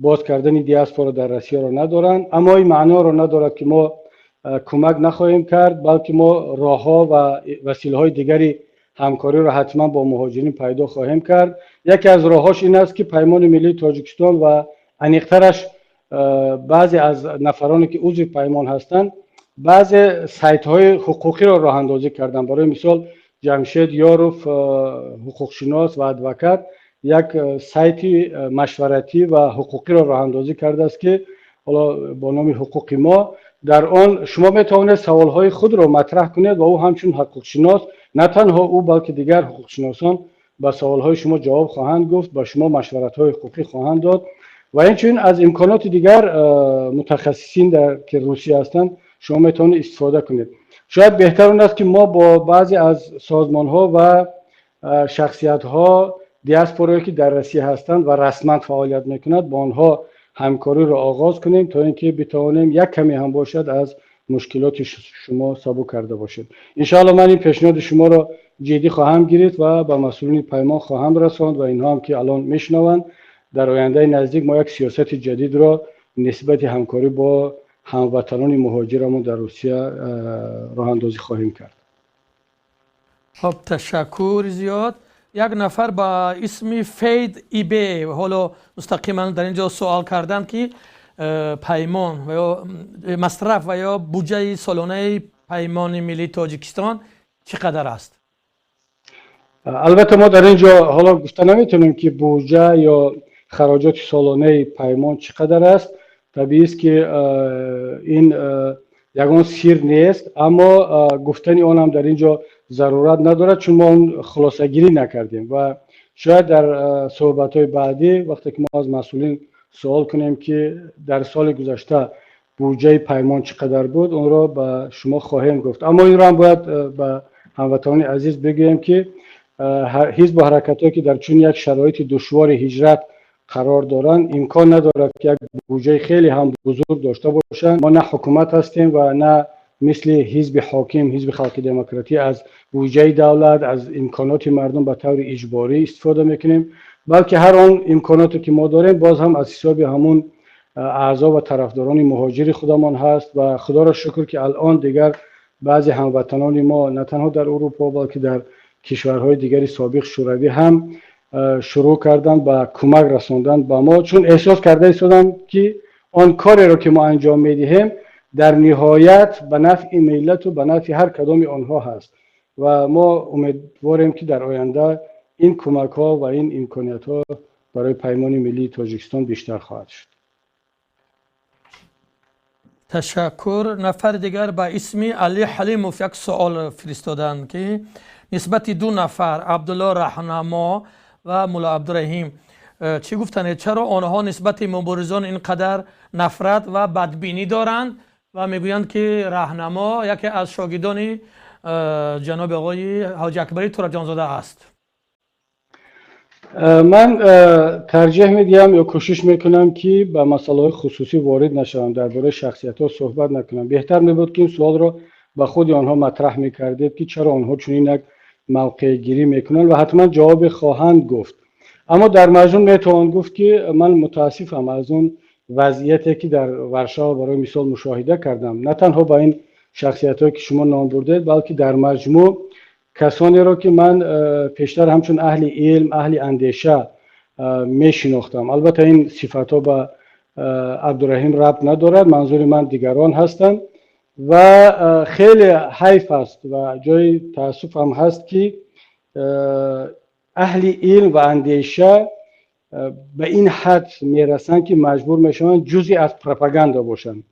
باز کردن دیاسپورا در روسیه را ندارند، اما این معنا را ندارد که ما کمک نخواهیم کرد، بلکه ما راه ها و وسیله های دیگری همکاری را حتما با مهاجرین پیدا خواهیم کرد. یکی از راهاش این است که پیمان ملی تاجیکستان و انیقترش بعضی از نفرانی که عضو پیمان هستند بعضی سایت های حقوقی را راه اندازی کردن. برای مثال جمشید یاروف حقوقشناس و ادوکات یک سایت مشورتی و حقوقی را راه اندازی کرده است که حالا با نام حقوق ما، در آن شما میتوانید سوالهای خود را مطرح کنید و او همچون حقوقشناس، نه تنها او بلکه دیگر حقوقشناسان به سوالهای شما جواب خواهند گفت، با شما مشورت‌های حقوقی خواهند داد و اینچنین از امکانات دیگر متخصصین که روسیه هستند شما میتوانید استفاده کنید. شاید بهتر اون است که ما با بعضی از سازمان‌ها و شخصیت‌ها دیاسپورایی که در روسیه هستند و رسما فعالیت میکنند با آنها همکاری را آغاز کنیم تا اینکه بتوانیم یک کمی هم باشد از مشکلات شما سبک کرده باشد. انشاءالله من این پیشنهاد شما را جدی خواهم گرفت و به مسئولین پیمان خواهم رساند و اینها هم که الان میشنوند در آینده نزدیک ما یک سیاست جدید را نسبت همکاری با هموطنان مهاجرمون در روسیه راه اندازی خواهیم کرد. خب تشکر زیاد. یک نفر با اسم فید ایبی حالا مستقیما در اینجا سوال کردن که پیمان و یا مصرف و یا بودجه سالانه پیمان ملی تاجیکستان چقدر است؟ البته ما در اینجا حالا گفته نمیتونیم که بودجه یا خراجات سالانه پیمان چقدر است. طبیعی است که این یگان سیر نیست، اما گفتن آن هم در اینجا ضرورت ندارد چون ما اون خلاصه گیری نکردیم و شاید در صحبت‌های بعدی وقتی که ما از مسئولین سوال کنیم که در سال گذشته بودجه پیمان چقدر بود، اون را به شما خواهیم گفت. اما این را هم باید به هموطنان عزیز بگویم که حزب و حرکت‌هایی که در چون یک شرایط دشوار هجرت قرار دارند امکان ندارد که یک بودجه خیلی هم بزرگ داشته باشند. ما نه حکومت هستیم و نه مثل حزب حاکم، حزب خلق دموکراتی از بودجه دولت، از امکانات مردم به طور اجباری استفاده میکنیم، بلکه هر آن امکاناتی که ما داریم باز هم از حساب همون اعضا و طرفداران مهاجر خودمان هست و خدا را شکر که الان دیگر بعضی هموطنان ما نه تنها در اروپا بلکه در کشورهای دیگری سابق شوروی هم شروع کردن به کمک رساندن به ما، چون احساس کرده ایستادن که آن کاری را که ما انجام میدهیم در نهایت به نفع ملت و به نفع هر کدام آنها هست و ما امیدواریم که در آینده این کمک ها و این امکانیت ها برای پیمان ملی تاجیکستان بیشتر خواهد شد. تشکر. نفر دیگر به اسم علی حلیموف یک سوال فرستادند که نسبت دو نفر عبدالله رهنما و مولا عبدالرحیم چی گفتند؟ چرا آنها نسبت مبارزان اینقدر نفرت و بدبینی دارند و میگویند که رهنما یکی از شاگردان جناب آقای حاج اکبری ترابجانزاده است؟ من ترجیح میدیم یا کوشش میکنم که به مسائل خصوصی وارد نشوم، درباره شخصیت ها صحبت نکنم. بهتر میبود که این سوال را به خود آنها مطرح میکردید که چرا آنها چنین یک موقع گیری میکنن و حتما جواب خواهند گفت. اما در مجموع میتوان گفت که من متاسفم از اون وضعیتی که در ورشو برای مثال مشاهده کردم، نه تنها با این شخصیت هایی که شما نام بردید بلکه در مجموع کسانی را که من پیشتر همچون اهل علم، اهل اندیشه میشناختم. البته این صفات ها به عبدالرحیم ربط ندارد، منظور من دیگران هستند و خیلی حیف است و جای تاسف هم هست که اهل علم و اندیشه به این حد میرسند که مجبور میشوند جزئی از پروپاگاندا باشند،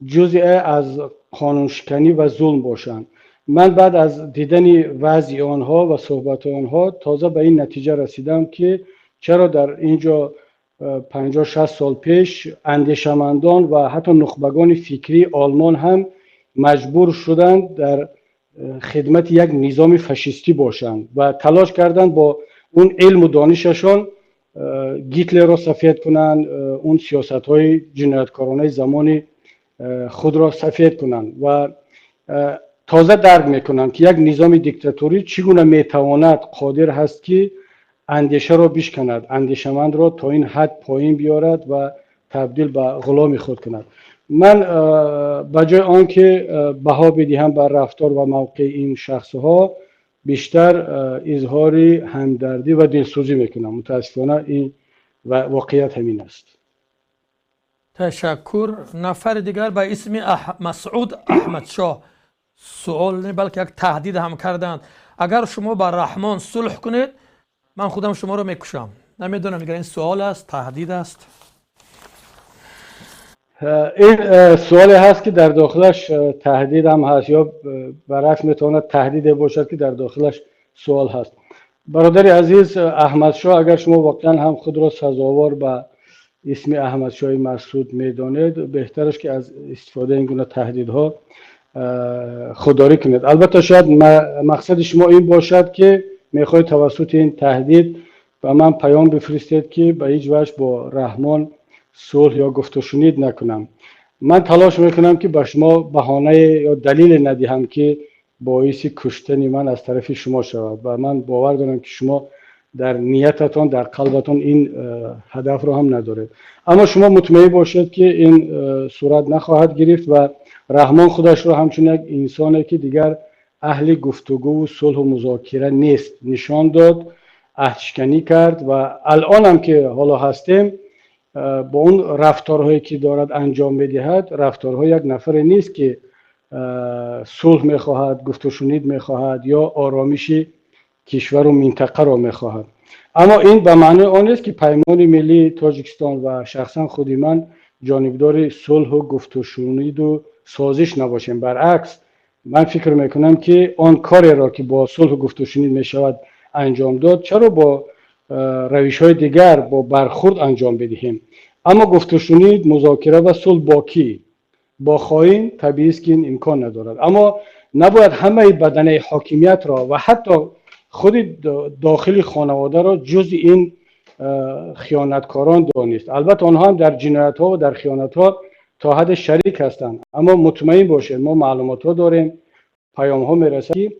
جزئی از قانون شکنی و ظلم باشند. من بعد از دیدن وضع آنها و صحبت آنها تازه به این نتیجه رسیدم که چرا در اینجا 50-60 سال پیش اندیشمندان و حتی نخبگان فکری آلمان هم مجبور شدند در خدمت یک نظام فاشیستی باشند و تلاش کردند با اون علم و دانششان گیتلر را سفید کنند، اون سیاست های جنایتکارانه زمان خود را سفید کنند و تازه درک میکنند که یک نظام دیکتاتوری چگونه میتواند قادر هست که اندیشه را بشکند، اندیشمند را تا این حد پایین بیارد و تبدیل به غلام خود کند. من به جای آنکه بها بدهم بر رفتار و موقع این شخصها بیشتر اظهار همدردی و دلسوزی میکنم. متاسفانه این واقعیت همین است. تشکر. نفر دیگر به اسم مسعود احمدشاه سوال نه بلکه یک تهدید هم کردند: اگر شما با رحمان صلح کنید من خودم شما رو میکشم. نمیدونم اگر این سوال است، تهدید است. این سوالی هست که در داخلش تهدید هم هست یا برعکس میتواند تهدید باشد که در داخلش سوال هست. برادر عزیز احمدشاه، اگر شما واقعا هم خود را سزاوار به اسم احمدشاه مسعود میدانید، بهترش که از استفاده این گونه تهدیدها خودداری کنید. البته شاید مقصد شما این باشد که میخواید توسط این تهدید و من پیام بفرستید که به هیچ وجه با رحمان صلح یا گفت و شنید نکنم. من تلاش میکنم که به شما بهانه یا دلیل ندهم که باعث کشتن من از طرف شما شود و من باور دارم که شما در نیتتان، در قلبتان این هدف رو هم ندارید. اما شما مطمئن باشید که این صورت نخواهد گرفت و رحمان خودش رو همچون یک انسانی که دیگر اهل گفتگو و صلح و مذاکره نیست نشان داد، عهدشکنی کرد و الان هم که حالا هستیم با اون رفتارهایی که دارد انجام میدهد، رفتارهای یک نفر نیست که صلح میخواهد، گفت و شنید میخواهد یا آرامش کشور و منطقه را میخواهد. اما این به معنی آن است که پیمان ملی تاجیکستان و شخصا خودی من جانبدار صلح و گفت و شنید و سازش نباشیم. برعکس من فکر میکنم که آن کاری را که با صلح و گفت و شنید میشود انجام داد، چرا با روش های دیگر با برخورد انجام بدهیم. اما گفتشونی مذاکره و صلح باکی با خائن طبیعی است که این امکان ندارد. اما نباید همه بدنه حاکمیت را و حتی خود داخل خانواده را جز این خیانتکاران دانست. البته آنها هم در جنایت ها و در خیانت ها تا حد شریک هستند، اما مطمئن باشید ما معلومات ها داریم، پیام ها میرسه که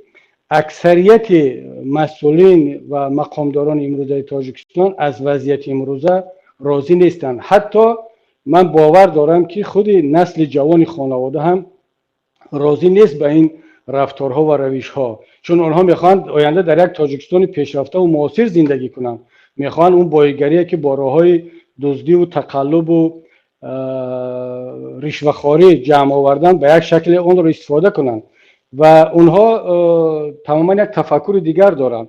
اکثریت مسئولین و مقامداران امروزه تاجیکستان از وضعیت امروزه راضی نیستند. حتی من باور دارم که خود نسل جوان خانواده هم راضی نیست به این رفتارها و روشها، چون آنها میخوان آینده در یک تاجیکستان پیشرفته و معاصر زندگی کنند. میخوان اون بایگری که با راههای دزدی و تقلب و رشوه‌خواری جمع آوردن به یک شکل اون رو استفاده کنند و اونها تماما یک تفکر دیگر دارند.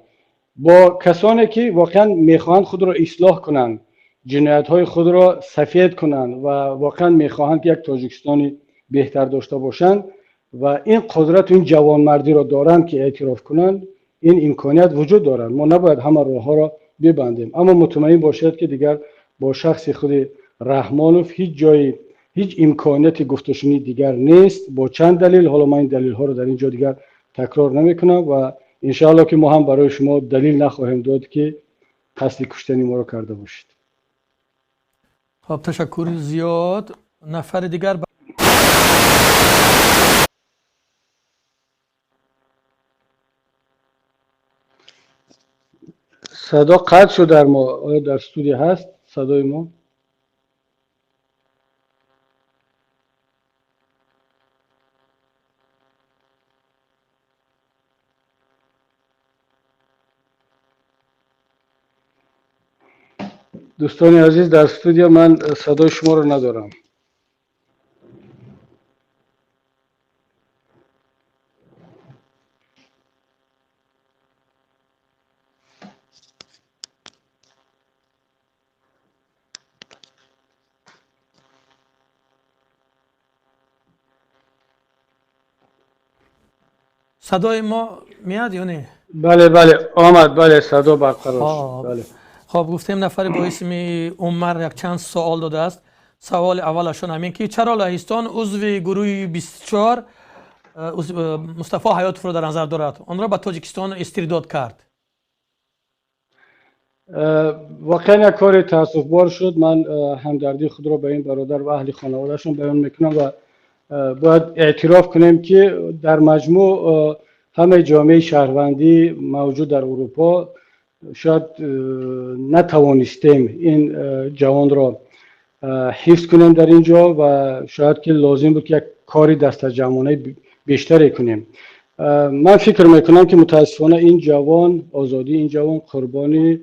با کسانی که واقعا میخواهند خود را اصلاح کنند، جنایت های خود را سفید کنند و واقعا میخواهند که یک تاجیکستانی بهتر داشته باشند و این قدرت و این جوانمردی را دارند که اعتراف کنند، این امکانیت وجود دارد. ما نباید همه راه ها را ببندیم، اما مطمئن باشید که دیگر با شخص خود رحمانوف هیچ جای هیچ امکانیت گفتشونی دیگر نیست. با چند دلیل، حالا من این دلیل ها رو در اینجا دیگر تکرار نمی کنم و انشاءالله که ما هم برای شما دلیل نخواهیم داد که قصد کشتن ما رو کرده باشید. خب تشکر زیاد. نفر دیگر صدا قطع شد در ما. آیا در استودیو هست صدای ما؟ دوستان عزیز در استودیو من صدای شما رو ندارم. صدای ما میاد یا نه؟ بله آمد. بله صدا برقرار شد. بله. خب گفتیم نفر با اسم عمر یک چند سوال داده است. سوال اولشون همین که چرا لهستان عضو گروه 24 مصطفی حیاتوف رو در نظر دارد، آن را به تاجیکستان استرداد کرد؟ واقعا یک کار تاسفبار شد. من همدردی خود را به این برادر و اهل خانوادهشون بیان میکنم و باید اعتراف کنیم که در مجموع همه جامعه شهروندی موجود در اروپا شاید نتوانستیم این جوان را حفظ کنیم در اینجا و شاید که لازم بود که یک کاری دست جمعانه بیشتری کنیم. من فکر میکنم که متاسفانه این جوان، آزادی این جوان قربانی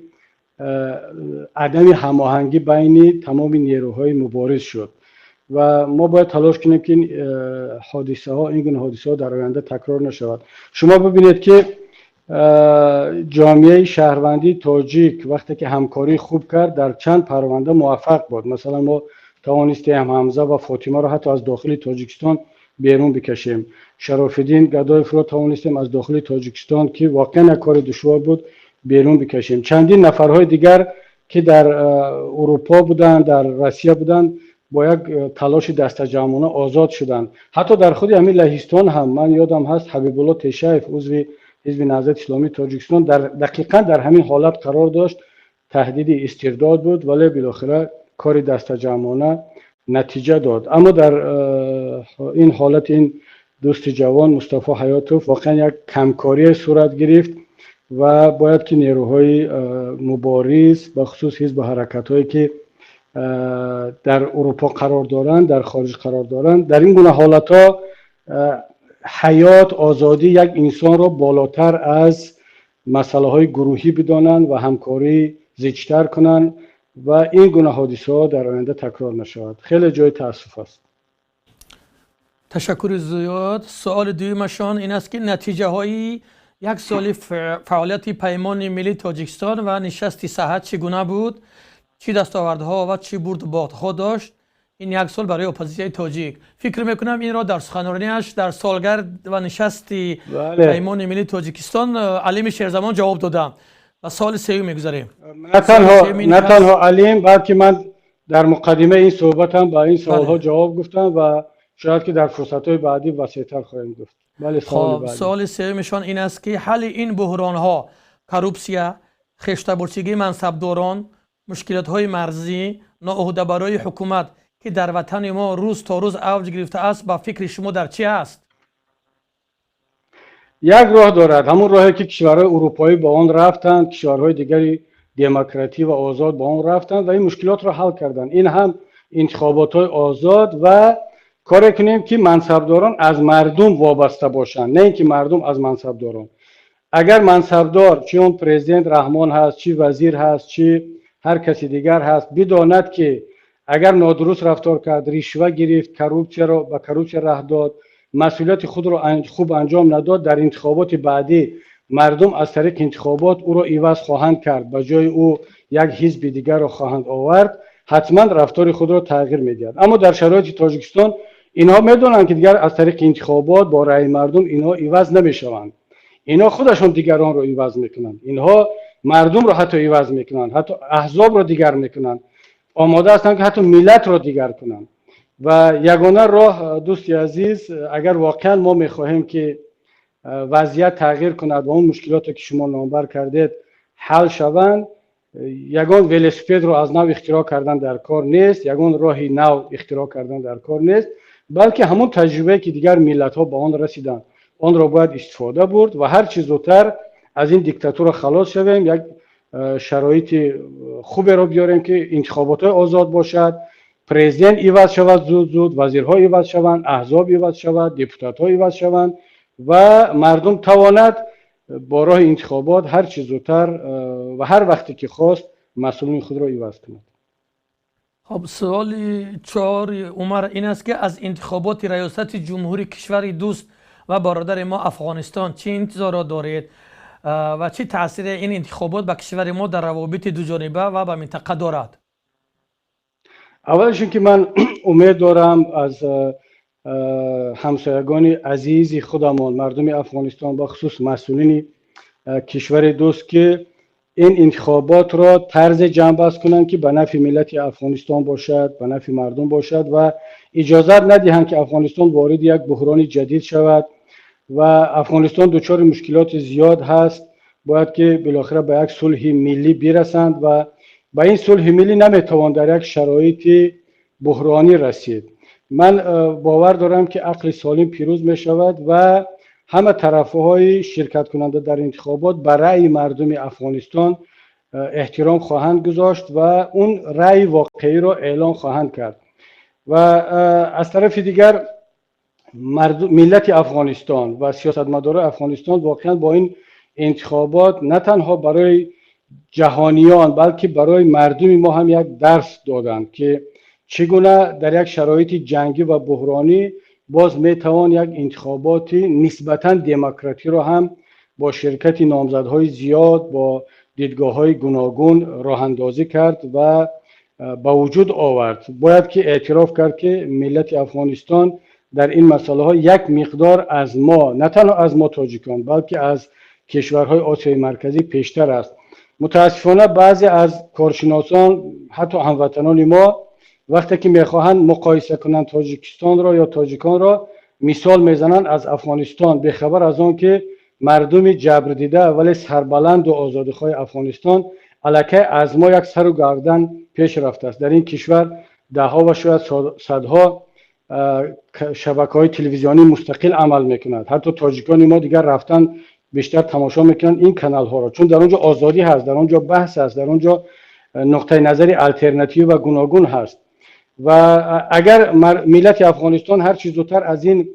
عدم هماهنگی بین تمام نیروهای مبارز شد و ما باید تلاش کنیم که این حادثه ها، این گونه حادثه ها در آینده تکرار نشود. شما ببینید که جامعه شهروندی تاجیک وقتی که همکاری خوب کرد در چند پرونده موفق بود. مثلا ما توانستیم حمزه و فاطمه را حتی از داخل تاجیکستان بیرون بکشیم. شرافالدین گدایف را توانستیم از داخل تاجیکستان که واقعا کار دشوار بود بیرون بکشیم. چندین نفرهای دیگر که در اروپا بودند، در روسیه بودند، با یک تلاش دست جمعانه آزاد شدند. حتی در خود همین لهستان هم من یادم هست حبیب الله تشیف عضو حزب نهضت اسلامی تاجیکستان دقیقاً در همین حالت قرار داشت، تهدید استرداد بود، ولی بالاخره کار دست جمعانه نتیجه داد. اما در این حالت این دوست جوان مصطفی حیاتوف واقعا یک کمکاری صورت گرفت و باید که نیروهای مبارز به خصوص حزب حرکت‌هایی که در اروپا قرار دارند، در خارج قرار دارند، در این گونه حالت‌ها حیات، آزادی یک انسان را بالاتر از مسئله های گروهی بدانند و همکاری زیادتر کنند و این گونه حادثه ها در آینده تکرار نشود. خیلی جای تاسف است. تشکر زیاد. سوال دومشان این است که نتیجه های یک سال فعالیت پیمان ملی تاجیکستان و نشست صحت چگونه بود؟ چی دستاوردها و چی برد و باختها داشت این یک سال برای اپوزیسیون تاجیک؟ فکر میکنم این را در سخنرانیش در سالگرد و نشست پیمان ملی تاجیکستان علیم شیرزمان جواب دادم. و سال سوم میگذاریم. نه تنها علیم، بلکه من در مقدمه این صحبتم با این سوالها جواب گفتم و شاید که در فرصت‌های بعدی وسیع‌تر خواهیم گفت. بله، خب سوال سومشان این است که حل این بحران‌ها، کروپسیا، خشته‌برچگی منصبداران، مشکلات‌های مرزی، ناعهده‌برای حکومت که در وطن ما روز تا روز اوج گرفته است، با فکر شما در چی است؟ یک راه دارد، همون راهی که کشورهای اروپایی با آن رفتند، کشورهای دیگری دموکراتی و آزاد با آن رفتند و این مشکلات را حل کردند. این هم انتخابات‌های آزاد و کاری کنیم که منصبداران از مردم وابسته باشند، نه اینکه مردم از منصبداران. اگر منصبدار، چه اون پرزیدنت رحمان هست، چه وزیر هست، چه هر کسی دیگر هست، بداند که اگر نادرست رفتار کرد، رشوه گرفت، کروپسیا را به کروپسیا راه داد، مسئولیت خود را خوب انجام نداد، در انتخابات بعدی مردم از طریق انتخابات او را عوض خواهند کرد، به جای او یک حزب دیگر را خواهند آورد، حتما رفتار خود را تغییر میدهد. اما در شرایط تاجیکستان اینها میدونن که دیگر از طریق انتخابات با رأی مردم اینها عوض نمیشوند. اینها خودشون دیگران رو عوض میکنن، اینها مردم رو حتی عوض میکنن، حتی احزاب رو دیگر میکنن، آماده هستن که حتی ملت رو دیگر کنن. و یگانه راه دوستی عزیز، اگر واقعا ما میخواهیم که وضعیت تغییر کند و اون مشکلات که شما نامبر کردید حل شوند، یگان ولسپید رو از نو اختراع کردن در کار نیست، یگان راهی نو اختراع کردن در کار نیست، بلکه همون تجربه که دیگر ملت ها با آن رسیدن آن را باید استفاده برد و هر چیز زودتر از این دیکتاتور خلاص شویم، یک شرایط خوبی را بیاریم که انتخابات آزاد باشد، پرزیدنت عوض شود زود، وزیرها عوض شوند، احزاب عوض شود، دپوتات ها عوض شوند و مردم تواند با راه انتخابات هر چیز زودتر و هر وقتی که خواست مسئولین خود را عوض کند. خب سوال 4 عمر این است که از انتخابات ریاست جمهوری کشور دوست و برادر ما افغانستان چه انتظارات دارید و چه تاثیر این انتخابات به کشور ما در روابط دو جانبه و به منطقه دارد؟ اولش که من امید دارم از همسایگان عزیز خودمان، مردم افغانستان، با خصوص مسئولین کشور دوست، که این انتخابات را طرز جنبست کنند که به نفع ملت افغانستان باشد، به نفع مردم باشد و اجازه ندهند که افغانستان وارد یک بحران جدید شود و افغانستان دچار مشکلات زیاد هست. باید که بالاخره به یک صلح ملی برسند و با این صلح ملی نمیتوان در یک شرایط بحرانی رسید. من باور دارم که عقل سالم پیروز می شود و همه طرفهای شرکت کننده در انتخابات به رأی مردم افغانستان احترام خواهند گذاشت و اون رأی واقعی را اعلان خواهند کرد. و از طرف دیگر ملت افغانستان و سیاستمداران افغانستان واقعا با این انتخابات نه تنها برای جهانیان بلکه برای مردم ما هم یک درس دادند که چگونه در یک شرایط جنگی و بحرانی باز میتوان یک انتخابات نسبتا دموکراتی را هم با شرکت نامزدهای زیاد با دیدگاه‌های گوناگون راه اندازی کرد و با وجود آورد. باید که اعتراف کرد که ملت افغانستان در این مسئله ها یک مقدار از ما، نه تنها از ما تاجیکان بلکه از کشورهای آسیای مرکزی پیشتر است. متاسفانه بعضی از کارشناسان حتی هموطنان ما وقتی که میخواهند مقایسه کنند تاجیکستان را یا تاجیکان را مثال میزنند از افغانستان، به خبر از آن که مردم جبر دیده ولی سربلند و آزادخواه افغانستان الکی از ما یک سر و گردن پیش رفته است. در این کشور ده ها و شاید صدها شبکه‌های تلویزیونی مستقل عمل میکنند. حتی تاجیکان ما دیگر رفتن بیشتر تماشا میکنن این کانال ها را، چون در اونجا آزادی هست، در اونجا بحث هست، در اونجا نقطه نظر الटरनेटिव و گوناگون هست. و اگر ملت افغانستان هر چیز زودتر از این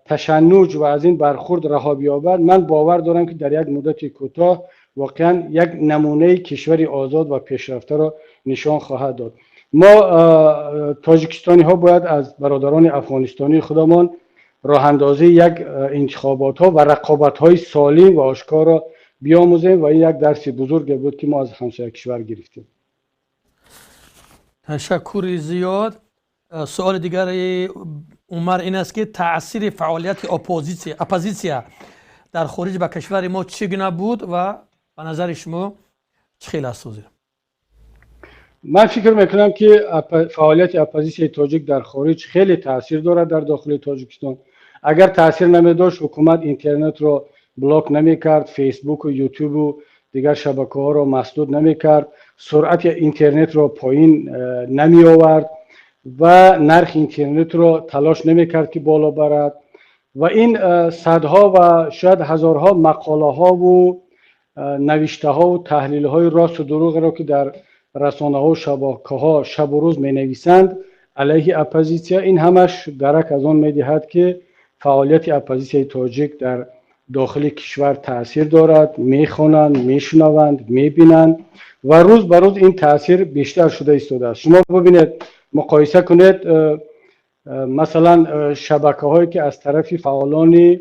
تشنج و از این برخورد رها بیابد، من باور دارم که در یک مدت کوتاه واقعا یک نمونه کشور آزاد و پیشرفته را نشان خواهد داد. ما تاجیکستانی ها باید از برادران افغانستانی خودمان راه اندازی یک انتخابات ها و رقابت های سالم و آشکار را بیاموزیم و این یک درس بزرگ بود که ما از همسایه کشور گرفتیم. تشکر زیاد. سوال دیگر عمر این است که تأثیر فعالیت اپوزیسیا در خارج به کشور ما چگونه بود و به نظر شما چه خیلی است وزیر؟ من فکر میکنم که فعالیت اپوزیسیون تاجیک در خارج خیلی تاثیر دارد در داخل تاجیکستان. اگر تاثیر نمیداشت حکومت اینترنت رو بلاک نمیکرد، فیسبوک و یوتیوب و دیگر شبکه ها رو مسدود نمیکرد، سرعت اینترنت رو پایین نمی آورد و نرخ اینترنت رو تلاش نمیکرد که بالا برد و این صدها و شاید هزارها مقاله ها و نوشته ها و تحلیل های راست و دروغ را که در رسانه ها و شبکه ها شب و روز می نویسند علیه اپوزیسیا، این همش درک از آن می دهد که فعالیت اپوزیسیای تاجیک در داخل کشور تاثیر دارد. می خوانند، می شنوند، می بینند و روز به روز این تاثیر بیشتر شده ایستاده است. شما ببینید، مقایسه کنید مثلا شبکه هایی که از طرف فعالان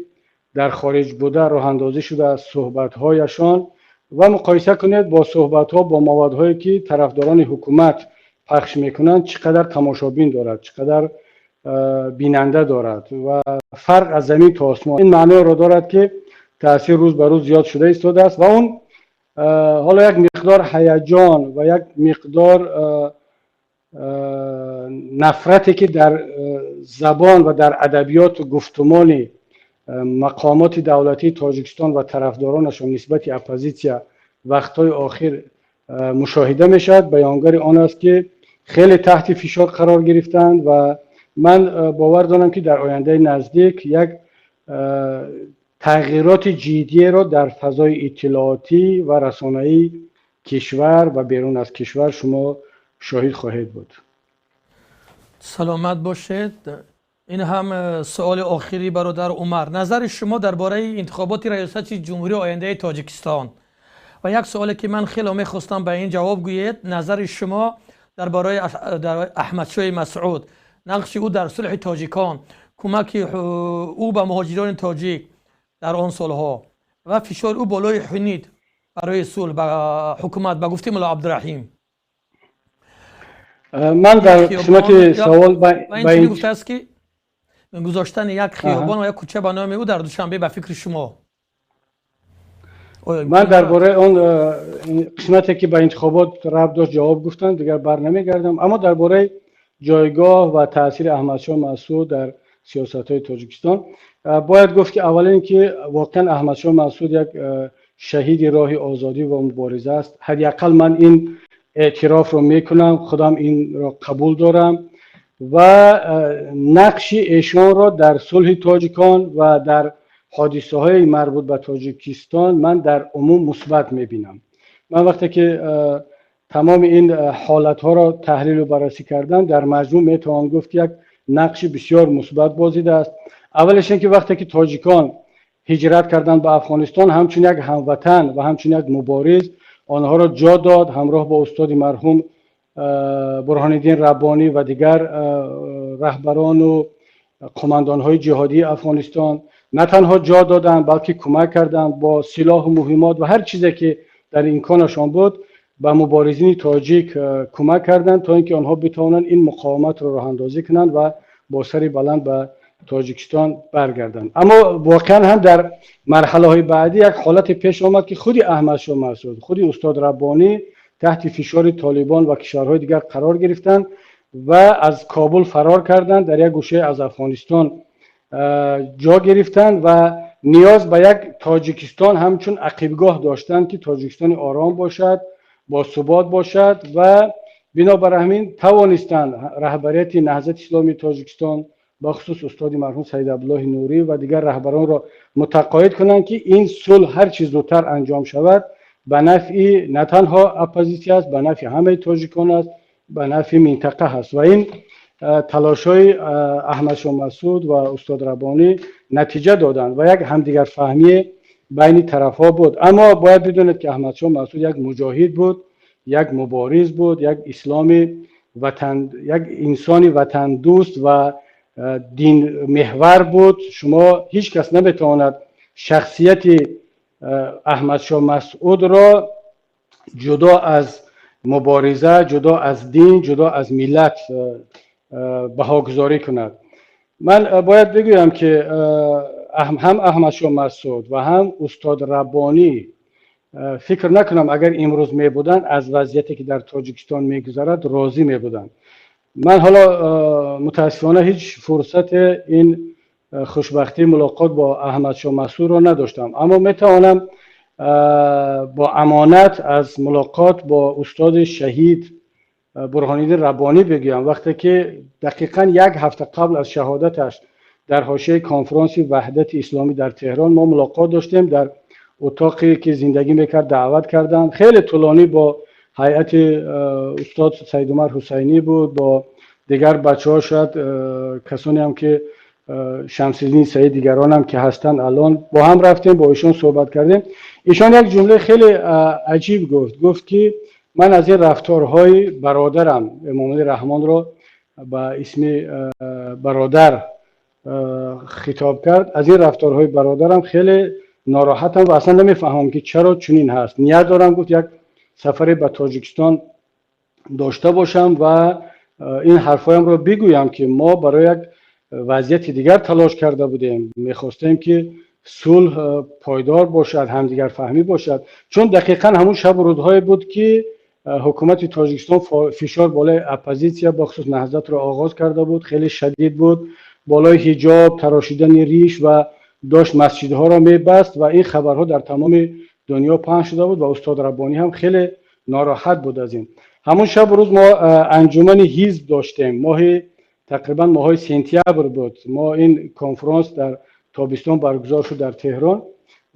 در خارج بوده راه اندازی شده از صحبت هایشان و مقایسه کنید با صحبت ها با مواد هایی که طرفداران حکومت پخش میکنند، چقدر تماشابین دارد، چقدر بیننده دارد و فرق از زمین تا آسمان. این معنی را دارد که تاثیر روز به روز زیاد شده ایستاده است و اون حالا یک مقدار هیجان و یک مقدار نفرتی که در زبان و در ادبیات و گفتمان مقامات دولتی تاجیکستان و طرفدارانشان نسبت اپوزیسیا وقتهای آخر مشاهده می شود، بیانگر آن است که خیلی تحت فشار قرار گرفتند و من باور دارم که در آینده نزدیک یک تغییرات جدی را در فضای اطلاعاتی و رسانه‌ای کشور و بیرون از کشور شما شاهد خواهید بود. سلامت باشید. این هم سوال آخری برادر عمر، نظر شما درباره انتخابات ریاست جمهوری آینده تاجیکستان و یک سوالی که من خیلی میخواستم به این جواب گویید، نظر شما درباره احمدشاه مسعود، نقش او در صلح تاجیکان، کمک او به مهاجران تاجیک در آن سالها و فشار او بالای حنید برای صلح به حکومت به گفته ملا عبدالرحیم. من در قسمت سوال با این گفته است که گذاشتن یک خیابان و یک کوچه به نام او در دوشنبه به فکر شما. من درباره اون قسمتی که به انتخابات ربط داشت جواب گفتم، دیگر بر نمیگردم. اما درباره جایگاه و تاثیر احمدشاه مسعود در سیاست های تاجیکستان باید گفت که اولا اینکه واقعا احمدشاه مسعود یک شهید راه آزادی و مبارزه است. حداقل من این اعتراف رو میکنم، خودم این را قبول دارم و نقش ایشان را در صلح تاجیکان و در حادثه های مربوط به تاجیکستان من در عموم مثبت میبینم. من وقتی که تمام این حالت ها را تحلیل و بررسی کردم، در مجموع میتوان گفت که یک نقش بسیار مثبت بازیده است. اولش اینکه وقتی که تاجیکان هجرت کردند به افغانستان، همچون یک هموطن و همچون یک مبارز آنها را جا داد، همراه با استاد مرحوم برهان الدین ربانی و دیگر رهبران و قماندان های جهادی افغانستان نه تنها جا دادند بلکه کمک کردند با سلاح و مهمات و هر چیزی که در امکانشان بود به مبارزین تاجیک کمک کردند تا اینکه آنها بتوانند این مقاومت را راه اندازی کنند و با سری بلند به تاجیکستان برگردند. اما واقعا هم در مرحله های بعدی یک حالت پیش آمد که خودی احمدشاه مسعود، خودی استاد ربانی تحت فشار طالبان و کشورهای دیگر قرار گرفتند و از کابل فرار کردند، در یک گوشه از افغانستان جا گرفتند و نیاز به یک تاجیکستان همچون عقیبگاه داشتند که تاجیکستان آرام باشد، با ثبات باشد و بنابر همین توانستند رهبریت نهضت اسلامی تاجیکستان با خصوص استاد مرحوم سید عبدالله نوری و دیگر رهبران را متقاعد کنند که این صلح هر چیز زودتر انجام شود به نفع نه تنها اپوزیسیون است، به نفع همه تاجیکان است، به نفع منطقه هست و این تلاش‌های احمدشاه مسعود و استاد ربانی نتیجه دادند و یک همدیگر فهمی بین طرف‌ها بود. اما باید بدونید که احمدشاه مسعود یک مجاهد بود، یک مبارز بود، یک اسلامی وطن، یک انسانی وطن دوست و دین محور بود. شما هیچ کس نمیتواند شخصیت احمدشاه مسعود را جدا از مبارزه، جدا از دین، جدا از ملت بهاگذاری کند. من باید بگویم که هم احمدشاه مسعود و هم استاد ربانی فکر نکنم اگر امروز می بودن از وضعیتی که در تاجیکستان میگذرد راضی می بودن. من حالا متاسفانه هیچ فرصت این خوشبختی ملاقات با احمد شاه مسعود را نداشتم، اما می توانم با امانت از ملاقات با استاد شهید برهانالدین ربانی بگویم. وقتی که دقیقا یک هفته قبل از شهادتش در حاشیه کنفرانس وحدت اسلامی در تهران ما ملاقات داشتیم، در اتاقی که زندگی میکرد دعوت کردم. خیلی طولانی با هیئت استاد سید عمر حسینی بود، با دیگر بچه ها، شاید کسانی هم که شمس‌الدین سعید دیگران هم که هستند الان، با هم رفتیم با ایشان صحبت کردیم. ایشان یک جمله خیلی عجیب گفت که من از این رفتارهای برادرم امام علی رحمان را با اسم برادر خطاب کرد. از این رفتارهای برادرم خیلی ناراحتم و اصلا نمیفهمم که چرا چنین هست. نیت دارم گفت یک سفر به تاجیکستان داشته باشم و این حرفایم رو بگویم که ما برای یک وضعیت دیگر تلاش کرده بودیم، میخواستیم که صلح پایدار باشد، همدیگر فهمی باشد، چون دقیقا همون شب و روزهای بود که حکومت تاجیکستان فشار بالای اپوزیسیا بخصوص نهضت را آغاز کرده بود، خیلی شدید بود، بالای حجاب، تراشیدن ریش و داشت مسجدها را میبست و این خبرها در تمام دنیا پخش شده بود و استاد ربانی هم خیلی ناراحت بود از این. همون شب و روز ما انجمن حزب داشتیم، تقریبا ماه سپتامبر بود، ما این کنفرانس در تابستان برگزار شد در تهران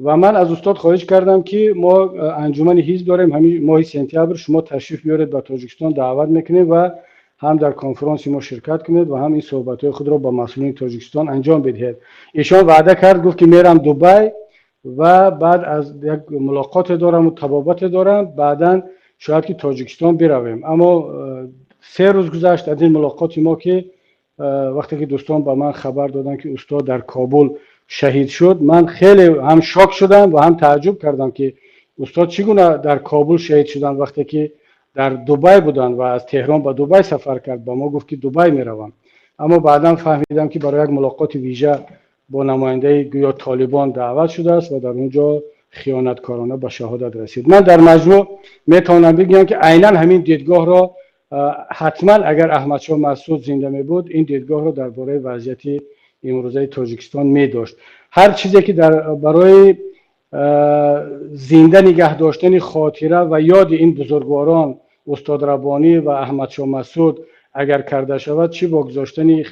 و من از استاد خواهش کردم که ما انجمن حزب داریم، همین ماه سپتامبر شما تشریف بیارید به تاجیکستان، دعوت میکنیم و هم در کنفرانس ما شرکت کنید و هم این صحبت‌های خود را با مسئولین تاجیکستان انجام بدهید. ایشان وعده کرد، گفت که میرم دبی و بعد از یک ملاقات دارم و طبابت دارم، بعداً شاید که تاجیکستان برویم. اما 3 روز گذشت از این ملاقات ما که وقتی که دوستان با من خبر دادن که استاد در کابل شهید شد، من خیلی هم شاک شدم و هم تعجب کردم که استاد چگونه در کابل شهید شدن وقتی که در دبی بودن و از تهران به دبی سفر کرد. با ما گفت که دبی میروم. اما بعدا فهمیدم که برای یک ملاقات ویژه با نماینده گویا طالبان دعوت شده است و در اونجا خیانتکارانه به شهادت رسید. من در مجموع میتونم بگم که عیناً همین دیدگاه را حتما اگر احمد شاه مسعود زنده می بود این دیدگاه را درباره وضعیت امروزه تاجیکستان می داشت. هر چیزی که برای زنده نگه داشتن خاطره و یاد این بزرگواران استاد ربانی و احمد شاه مسعود اگر کرده شود، چی با گذاشتن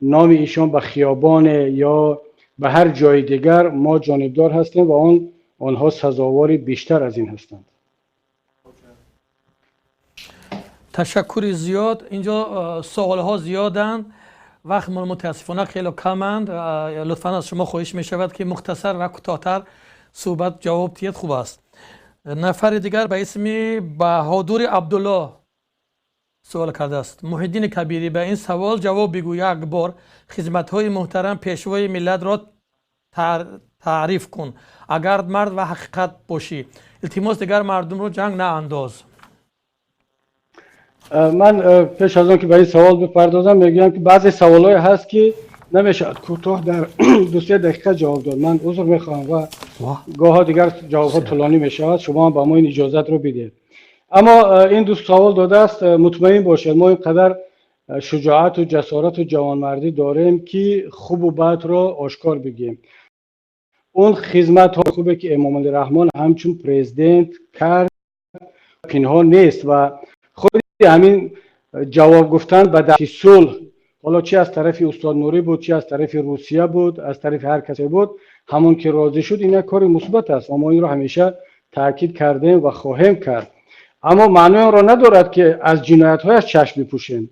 نام ایشان به خیابان یا به هر جای دیگر، ما جانبدار هستیم و آنها سزاوار بیشتر از این هستند. تشکر زیاد. اینجا سوال ها زیادن، وقت متاسفانه خیلی کمند. لطفا از شما خواهش می شود که مختصر و کوتاه‌تر صحبت جواب دهید، خوب است. نفر دیگر به اسم بهادر عبدالله سوال کرده است. محی الدین کبیری به این سوال جواب بگو. یک بار خدمت های محترم پیشوای ملت را تعریف کن اگر مرد و حقیقت باشی. التماس دیگر مردم رو جنگ نه انداز. من پیش از آن که به این سوال بپردازم میگم که بعضی سوالای هست که نمیشه کوتاه در 2-3 دقیقه جواب داد. من عذر میخوام و گاهی دیگر جواب ها طولانی میشود، شما هم به ما این اجازت رو بدید. اما این 2 سوال داده است، مطمئن باشید ما اینقدر شجاعت و جسارت و جوانمردی داریم که خوب و بد را آشکار بگیم. اون خدمت ها خوبه که امام علی رحمان همچون پرزیدنت کرد پنهان نیست و خود همین جواب گفتن به دعوت صلح، حالا چی از طرف استاد نوری بود، چی از طرف روسیه بود، از طرف هر کسی بود، همون که راضی شد این یک کار مثبت است و ما این رو همیشه تاکید کردیم و خواهیم کرد. اما معنی آن را ندارد که از جنایت هایش چشم بپوشیم.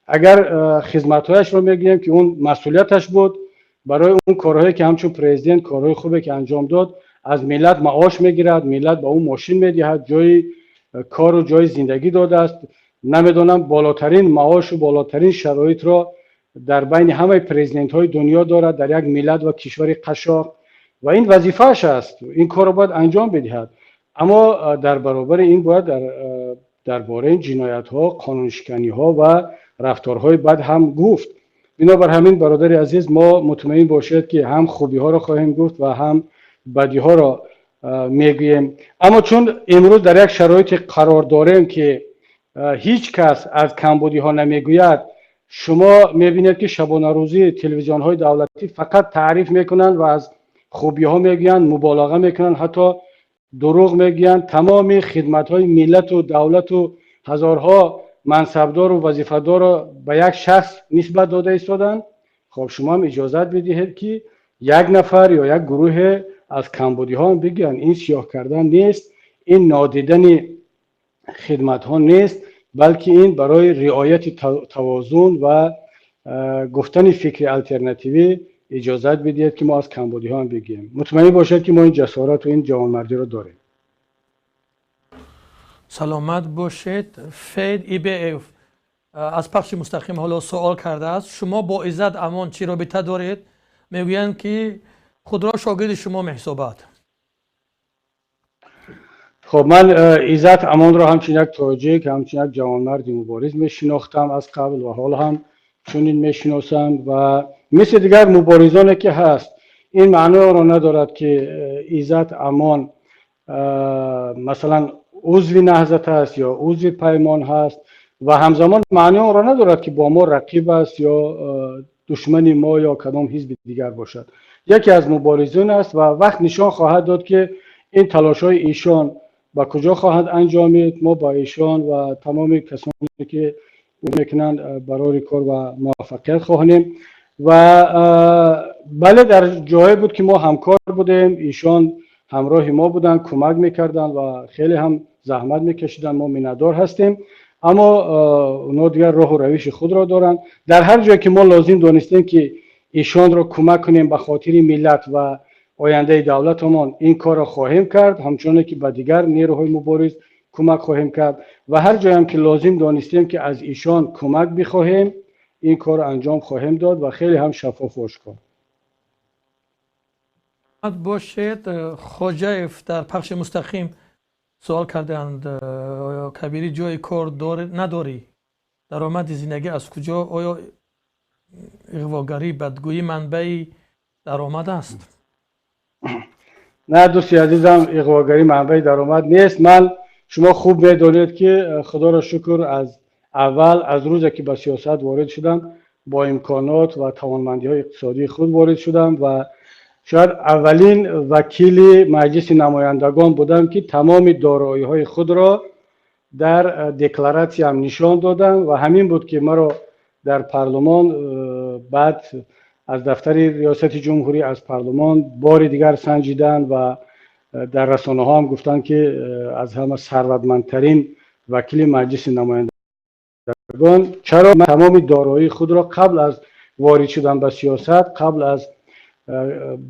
اگر خدمت هایش رو میگیم که اون مسئولیتش بود، برای اون کارهایی که همچون پرزیدنت کارهای خوبی که انجام داد از ملت معاش میگیرد، ملت به اون ماشین میدهد، جای کار و جای زندگی داده است. نمیدونم بالاترین معاش و بالاترین شرایط را در بین همه پرزیدنت های دنیا دارد در یک ملت و کشور قشاق و این وظیفه‌اش است، این کار را باید انجام بدهد. اما در برابر این باید درباره جنایت ها، قانون شکنی ها و رفتارهای بد هم گفت. بنابر همین برادر عزیز ما مطمئن باشید که هم خوبی ها را خواهیم گفت و هم بدی ها را میگوییم. اما چون امروز در یک شرایط قرار داریم که هیچ کس از کمبودی ها نمیگوید، شما میبینید که شبانه روزی تلویزیون های دولتی فقط تعریف میکنند و از خوبی ها میگویند، مبالغه میکنند، حتی دروغ میگویند. تمام خدمت های ملت و دولت و هزارها منصبدار و وظیفه‌دار را به یک شخص نسبت داده ایستادند. خب شما هم اجازت بدهید که یک نفر یا یک گروه از کمبودی ها هم بگن این سیاه کردن نیست، این نادیدن خدمت ها نیست، بلکه این برای رعایت توازن و گفتن فکر الटरनेटिव्ی اجازت بدهید که ما از کمبودی ها هم بگیم. مطمئن باشید که ما این جسارت و این جوانمردی رو داریم. سلامت باشید. فید EBF از پخش مستقیم حالا سوال کرده است: شما با عزت امان چی رابطه دارید؟ میگویند که خود را شاگرد شما محسوبد. خب من عزت امان را همچنین یک تاجیک، همچنین یک جوانمرد مبارز میشناختم از قبل و حال هم چنین میشناسم و مثل دیگر مبارزانی که هست. این معنی را ندارد که عزت امان مثلا عضو نهضت است یا عضو پیمان هست و همزمان معنی را ندارد که با ما رقیب است یا دشمن ما یا کدام حزب دیگر باشد. یکی از مبارزین است و وقت نشان خواهد داد که این تلاش های ایشان با کجا خواهد انجامید. ما با ایشان و تمام کسانی که میکنند برای کار و موفقیت خواهیم و بله در جایی بود که ما همکار بودیم، ایشان همراه ما بودن، کمک میکردن و خیلی هم زحمت میکشیدن. ما میندار هستیم، اما اونا دیگر راه و روش خود را دارن. در هر جایی که ما لازم دانستیم که ایشان را کمک کنیم به خاطر ملت و آینده دولتمان، این کار را خواهیم کرد، همچنان که به دیگر نیروهای مبارز کمک خواهیم کرد و هر جایی هم که لازم دانستیم که از ایشان کمک بخواهیم این کار را انجام خواهیم داد و خیلی هم شفاف و آشکار. باشید. خوجایف در پخش مستقیم سوال کردند: آیا کبیری جای کار نداری؟ درآمد زندگی از کجا؟ آیا اغواگری بدگویی منبع درآمد است؟ نه دوستی عزیزم، اغواگری منبع درآمد نیست. شما خوب میدونید که خدا را شکر از اول از روزی که به سیاست وارد شدم با امکانات و توانمندی های اقتصادی خود وارد شدم و شاید اولین وکیل مجلس نمایندگان بودم که تمام دارایی های خود را در دکلراسی هم نشان دادم و همین بود که مرا در پارلمان بعد از دفتر ریاست جمهوری از پارلمان بار دیگر سنجیدن و در رسانه ها هم گفتن که از همه ثروتمندترین وکیل مجلس نمایندگان. چرا؟ من تمام دارایی خود را قبل از وارد شدن به سیاست، قبل از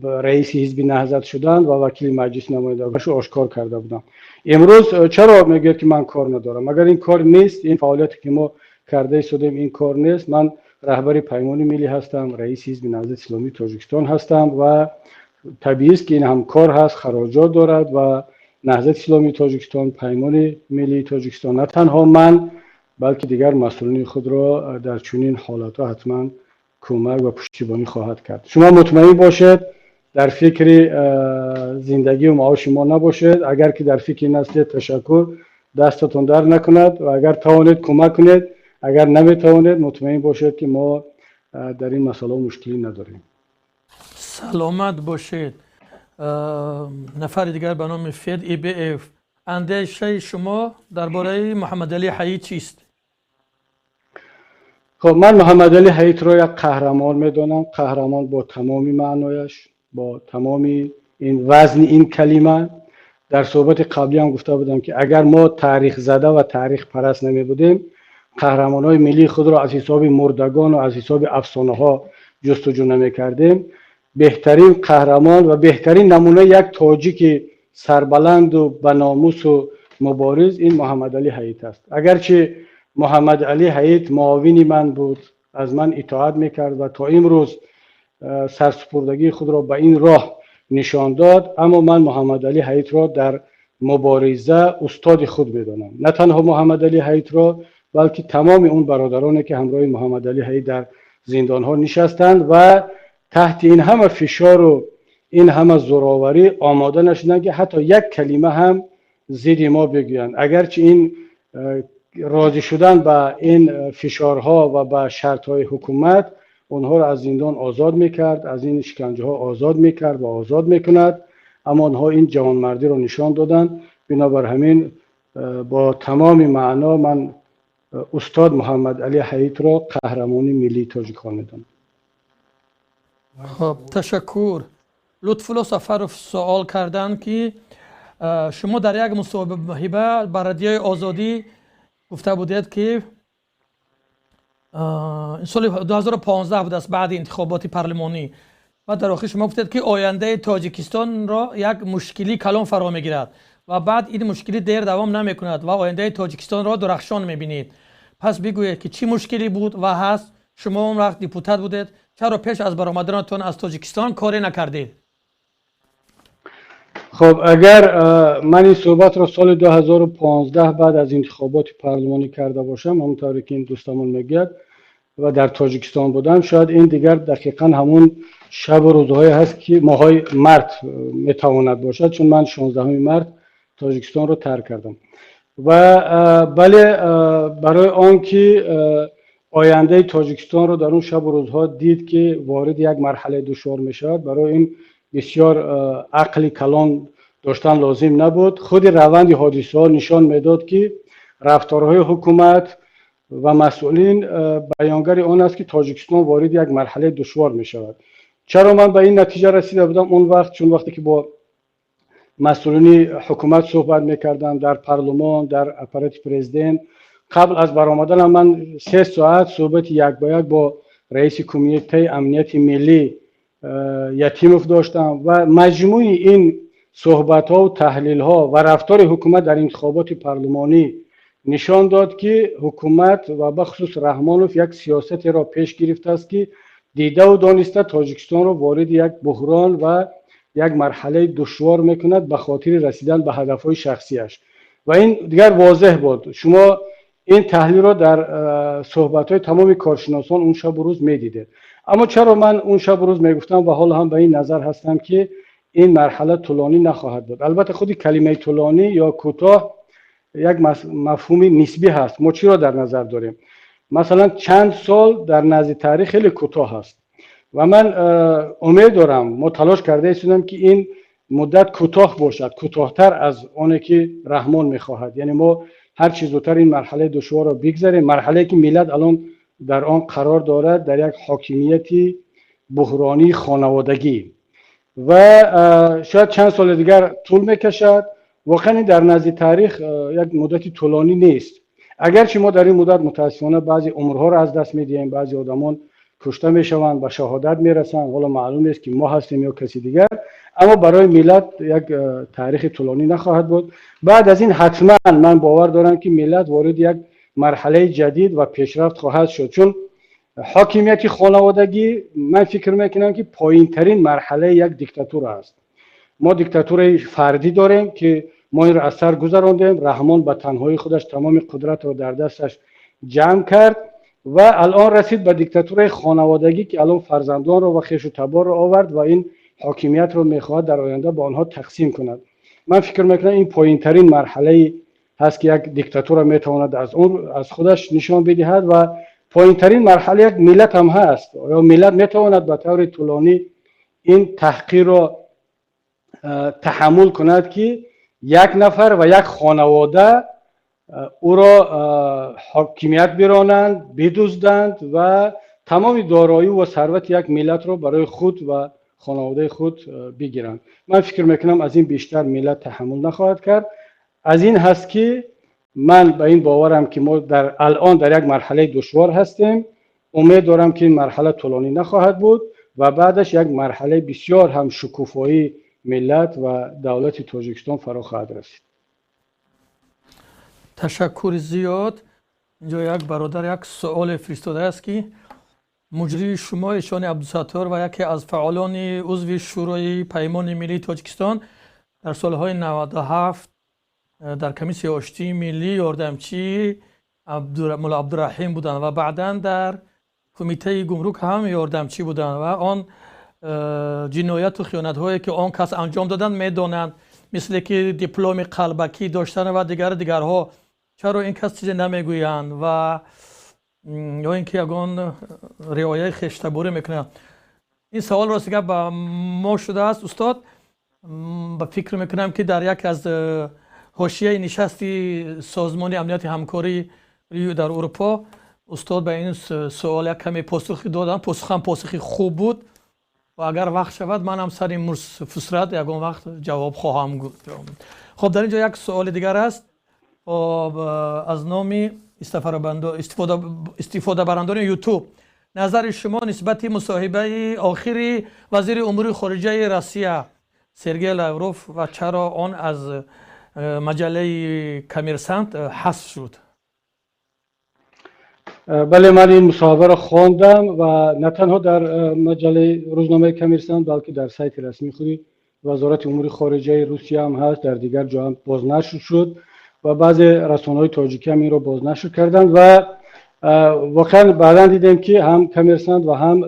رئیس حزب نهضت شدن و وکیل مجلس نمایندگان آشکار کرده بودم. امروز چرا میگید که من کار ندارم؟ اگر این کار نیست، این فعالیتی که ما کرده شدیم این کار نیست. من رهبر پیمان ملی هستم، رئیس حزب نهضت اسلامی تاجیکستان هستم و طبیعی است که این هم کار هست، خراجات دارد و نهضت اسلامی تاجیکستان، پیمان ملی تاجیکستان، نه تنها من بلکه دیگر مسئولین خود را در چنین حالات حتما کمک و پشتیبانی خواهد کرد. شما مطمئن باشید در فکر زندگی و معاش ما نباشید. اگر که در فکر این هستید تشکر، دستتون در نکند و اگر توانید کمک کنید، اگر نمیتوانید مطمئن باشید که ما در این مسئله مشکلی نداریم. سلامت باشید. نفر دیگر به نام فید EBF: اندیشه شما درباره محمد علی حیی چیست؟ خب من محمد علی حیی را یک قهرمان میدانم، قهرمان با تمامی معنایش، با تمامی این وزن این کلمه. در صحبت قبلی هم گفته بودم که اگر ما تاریخ زده و تاریخ پرست نمی بودیم، قهرمان های ملی خود را از حساب مردگان و از حساب افسانه ها جستجو نمی کردیم. بهترین قهرمان و بهترین نمونه یک تاجیک سربلند و بناموس و مبارز این محمد علی حیی است. اگرچه محمد علی حیی معاون من بود، از من اطاعت میکرد و تا امروز سرسپردگی خود را به این راه نشان داد، اما من محمد علی حیی را در مبارزه استاد خود میدانم. نه تنها محمد علی حیی را بلکه تمام اون برادرانی که همراه محمد علی حیی در زندان ها نشستند و تحت این همه فشار و این همه زوراوری آماده نشدن که حتی یک کلمه هم ضد ما بگویند. اگرچه این راضی شدن به این فشارها و به شرطهای حکومت اونها را از زندان آزاد میکرد، از این شکنجه ها آزاد میکرد و آزاد میکند، اما اونها این جوانمردی رو نشان دادن. بنابر همین با تمام معنا من استاد محمد علی حیط را قهرمانی ملی تاجیکان میدانم. خب تشکر. لطفالله سفرов سوال کردن که شما در یک مصاحبه بر رادیوی آزادی گفته بودید که سال 2015 بود است بعد انتخابات پارلمانی و در آخر شما گفتید که آینده تاجیکستان را یک مشکلی کلان فرا میگیرد و بعد این مشکلی دیر دوام نمی کند و آینده تاجیکستان را درخشان میبینید. پس بگویید که چی مشکلی بود و هست؟ شما اون وقت دیپوتات بودید، چرا پیش از برآمدنتان از تاجیکستان کاری نکردید؟ خب اگر من این صحبت را سال 2015 بعد از انتخابات پارلمانی کرده باشم، همونطوری که این دوستمون میگید و در تاجیکستان بودم، شاید این دیگر دقیقا همون شب و روزهای هست که ماهای مارت میتواند باشد، چون من 16 مارت تاجیکستان رو ترک کردم. و بله، برای آنکه آینده تاجیکستان رو در اون شب و روزها دید که وارد یک مرحله دشوار میشود، برای این بسیار عقل کلان داشتن لازم نبود. خود روند حادثه ها نشان میداد که رفتارهای حکومت و مسئولین بیانگر آن است که تاجیکستان وارد یک مرحله دشوار می شود. چرا من به این نتیجه رسیده بودم اون وقت؟ چون وقتی که با مسئولین حکومت صحبت میکردم در پارلمان، در اپارات پرزیدنت، قبل از برآمدن من 3 ساعت صحبت یک به یک با رئیس کمیته امنیت ملی یتیموف داشتم و مجموع این صحبت ها و تحلیل ها و رفتار حکومت در انتخابات پارلمانی نشان داد که حکومت و بخصوص رحمانوف یک سیاست را پیش گرفته است که دیده و دانسته تاجیکستان را وارد یک بحران و یک مرحله دشوار میکند به خاطر رسیدن به هدفهای شخصیش و این دیگر واضح بود. شما این تحلیل را در صحبت های تمام کارشناسان اون شب و روز میدیدید. اما چرا من اون شب و روز میگفتم و حالا هم به این نظر هستم که این مرحله طولانی نخواهد بود؟ البته خودی کلمه طولانی یا کوتاه یک مفهوم نسبی هست. ما چی را در نظر داریم؟ مثلا چند سال در نزد تاریخ خیلی کوتاه هست و من امید دارم، ما تلاش کرده ایستیم که این مدت کوتاه باشد، کوتاهتر از آنی که رحمان میخواهد. یعنی ما هر چیز زودتر این مرحله دشوار را بگذاریم، مرحله که ملت الان در آن قرار دارد، در یک حاکمیت بحرانی خانوادگی و شاید چند سال دیگر طول میکشد. واقعا در نزد تاریخ یک مدتی طولانی نیست. اگرچه ما در این مدت متاسفانه بعضی عمرها را از دست میدیم، بعضی آدمان کشته میشوند، به شهادت میرسند، حالا معلوم نیست که ما هستیم یا کسی دیگر، اما برای ملت یک تاریخ طولانی نخواهد بود. بعد از این حتما من باور دارم که ملت وارد یک مرحله جدید و پیشرفت خواهد شد، چون حاکمیت خانوادگی من فکر میکنم که پایین ترین مرحله یک دیکتاتور است. ما دیکتاتور فردی داریم که ما این را از سر گذراندیم. رحمان به تنهایی خودش تمام قدرت رو در دستش جمع کرد و الان رسید به دیکتاتور خانوادگی که الان فرزندان رو و خویش و تبار رو آورد و این حاکمیت رو میخواد در آینده با آنها تقسیم کند. من فکر میکنم این پایین ترین مرحله هست که یک دیکتاتور میتواند از خودش نشان بدهد و پایین ترین مرحله یک ملت هم هست. یا ملت میتواند به طور طولانی این تحقیر رو تحمل کند که یک نفر و یک خانواده او را حاکمیت برانند، بدزدند و تمام دارایی و ثروت یک ملت را برای خود و خانواده خود بگیرند. من فکر میکنم از این بیشتر ملت تحمل نخواهد کرد. از این هست که من به این باورم که ما الان در یک مرحله دشوار هستیم. امید دارم که این مرحله طولانی نخواهد بود و بعدش یک مرحله بسیار هم شکوفایی ملت و دولت تاجیکستان فرا خواهد رسید. تشکر زیاد. اینجا یک برادر یک سوال فرستاده است که مجری شما ایشان عبدالستار و یکی از فعالان عضو شورای پیمان ملی تاجیکستان در سالهای 97 در کمیسیون آشتی ملی یاردمچی مولا عبدالرحیم بودند و بعدا در کمیته گمرک هم یاردمچی بودند و آن جنایت و خیانت هایی که آن کس انجام دادن میدانند، مثل که دیپلم قلبکی داشتن و دیگرها. چرا این کس چیزی نمیگویند و یا اینکه یگان رعایت خشتبوری میکنند؟ این سوال راست که با ما شده است استاد. با فکر میکنم که در یک از حاشیه نشستی سازمان امنیت همکاری در اروپا استاد به این سوال یک کمی پاسخی دادن. پاسخی خوب بود و اگر وقت شود من هم سر این فسرت یکون وقت جواب خواهم گفت. خب در اینجا یک سوال دیگر است از نام استفاده برندان یوتیوب. نظر شما نسبت مصاحبه آخری وزیر امور خارجه روسیه سرگئی لاوروف و چرا آن از مجله کامرسانت حذف شد؟ بله، من این مصاحبه را خواندم و نه تنها در مجله روزنامه کامرسانت بلکه در سایت رسمی خود وزارت امور خارجه روسیه هم هست، در دیگر جا هم بازنشر شد و بعضی رسانه‌های تاجیکی هم این را بازنشر کردند و واقعا بعدا دیدیم که هم کامرسانت و هم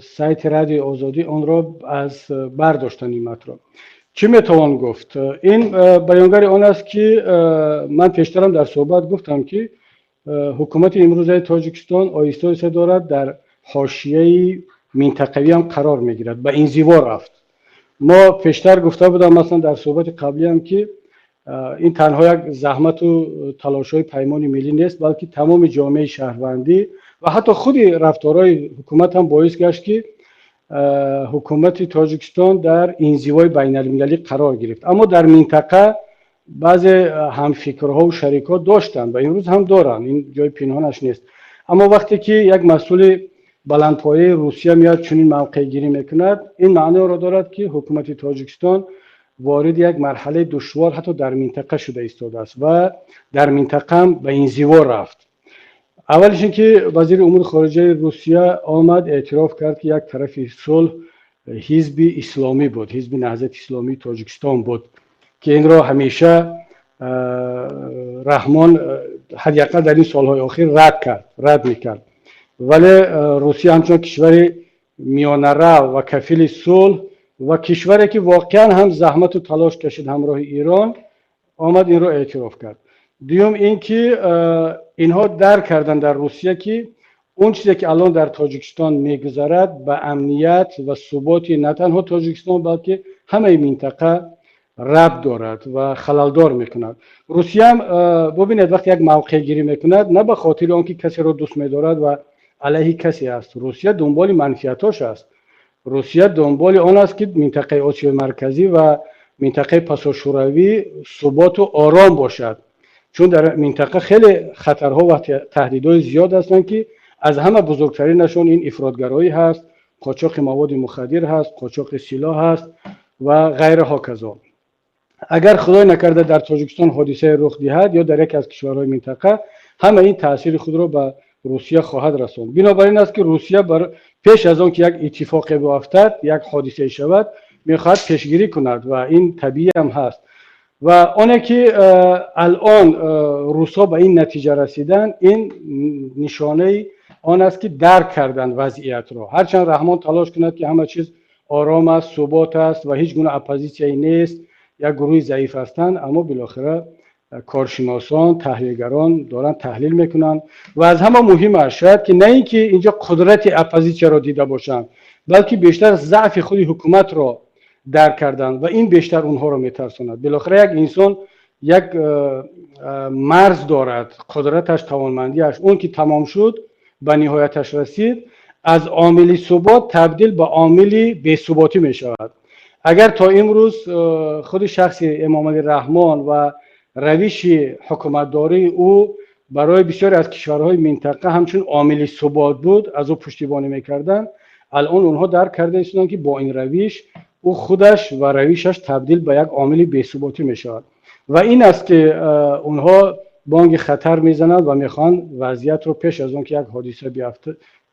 سایت رادیو آزادی آن را از برداشتن این متن. چی میتوان گفت؟ این بیانگر آن است که من پیشترم در صحبت گفتم که حکومت امروزه تاجیکستان آیسته دارد در حاشیه منطقوی هم قرار میگیرد، به انزوا رفت. ما پیشتر گفته بودم مثلا در صحبت قبلی هم که این تنها یک زحمت و تلاش‌های پیمان ملی نیست، بلکه تمام جامعه شهروندی و حتی خود رفتارهای حکومت هم باعث گشت که حکومت تاجیکستان در انزوای بین‌المللی قرار گرفت. اما در منطقه بعضی همفکرها و شریک‌ها داشتند و امروز هم دارند، این جای پنهانش نیست. اما وقتی که یک مسئول بلندپایه روسیه میاد چنین موقع گیری میکند، این معنی را دارد که حکومت تاجیکستان وارد یک مرحله دشوار حتی در منطقه شده ایستاده است و در منطقه هم به انزوا رفت. اولش اینکه وزیر امور خارجه روسیه آمد اعتراف کرد که یک طرف صلح حزب اسلامی بود، حزب نهضت اسلامی تاجیکستان بود که این را همیشه رحمان حداقل در این سالهای اخیر رد میکرد. ولی روسیه همچون کشور میانه رو و کفیل صلح و کشوری که واقعا هم زحمت و تلاش کشید همراه ایران آمد این را اعتراف کرد. دوم اینکه اینها درک کردن در روسیه که اون چیزی که الان در تاجیکستان میگذرد به امنیت و ثبات نه تنها تاجیکستان بلکه همه منطقه ربط دارد و خللدار میکند. روسیه هم ببینید وقتی یک موقع گیری میکند نه به خاطر آنکه کسی را دوست می‌دارد و علیه کسی است، روسیه دنبال منفعتاش است. روسیه دنبال آن است که منطقه آسیای مرکزی و منطقه پساشوروی ثبات و آرام باشد، چون در منطقه خیلی خطرها و تهدیدهای زیاد هستند که از همه بزرگترینشون این افراطگرایی هست، قاچاق مواد مخدر هست، قاچاق سلاح هست و غیره ها کذا. اگر خدای نکرده در تاجیکستان حادثه رخ دهد یا در یک از کشورهای منطقه، همه این تاثیر خود را به روسیه خواهد رساند. بنابراین است که روسیه پیش از آن که یک اتفاقی بیفتد، یک حادثه شود، میخواهد پیشگیری کند و این طبیعی هم هست. و آنه که الان روسا به این نتیجه رسیدن، این نشانه آن است که درک کردن وضعیت را. هرچند رحمان تلاش کند که همه چیز آرام است، ثبات است و هیچ گونه اپوزیسیونی نیست، یک گروه ضعیف هستند، اما بالاخره کارشناسان، تحلیلگران دارن تحلیل میکنن و از همه مهمه شاید که نه اینکه اینجا قدرت اپوزیسیون را دیده باشن، بلکه بیشتر ضعف خود حکومت را درک کردن و این بیشتر اونها را میترساند. بالاخره یک انسان یک مرز دارد، قدرتش، توانمندیش، اون که تمام شد به نهایتش رسید، از عامل ثبات تبدیل به عامل بی‌ثباتی می شود. اگر تا امروز خود شخص امام علی رحمان و روش حکومتداری او برای بسیاری از کشورهای منطقه همچون عامل ثبات بود، از او پشتیبانی میکردن، الان اونها درک کرده هستند که با این روش او خودش و روشش تبدیل به یک عامل بی‌ثباتی میشود و این است که اونها بانگ خطر میزنند و میخوان وضعیت رو پیش از اون که یک حادثه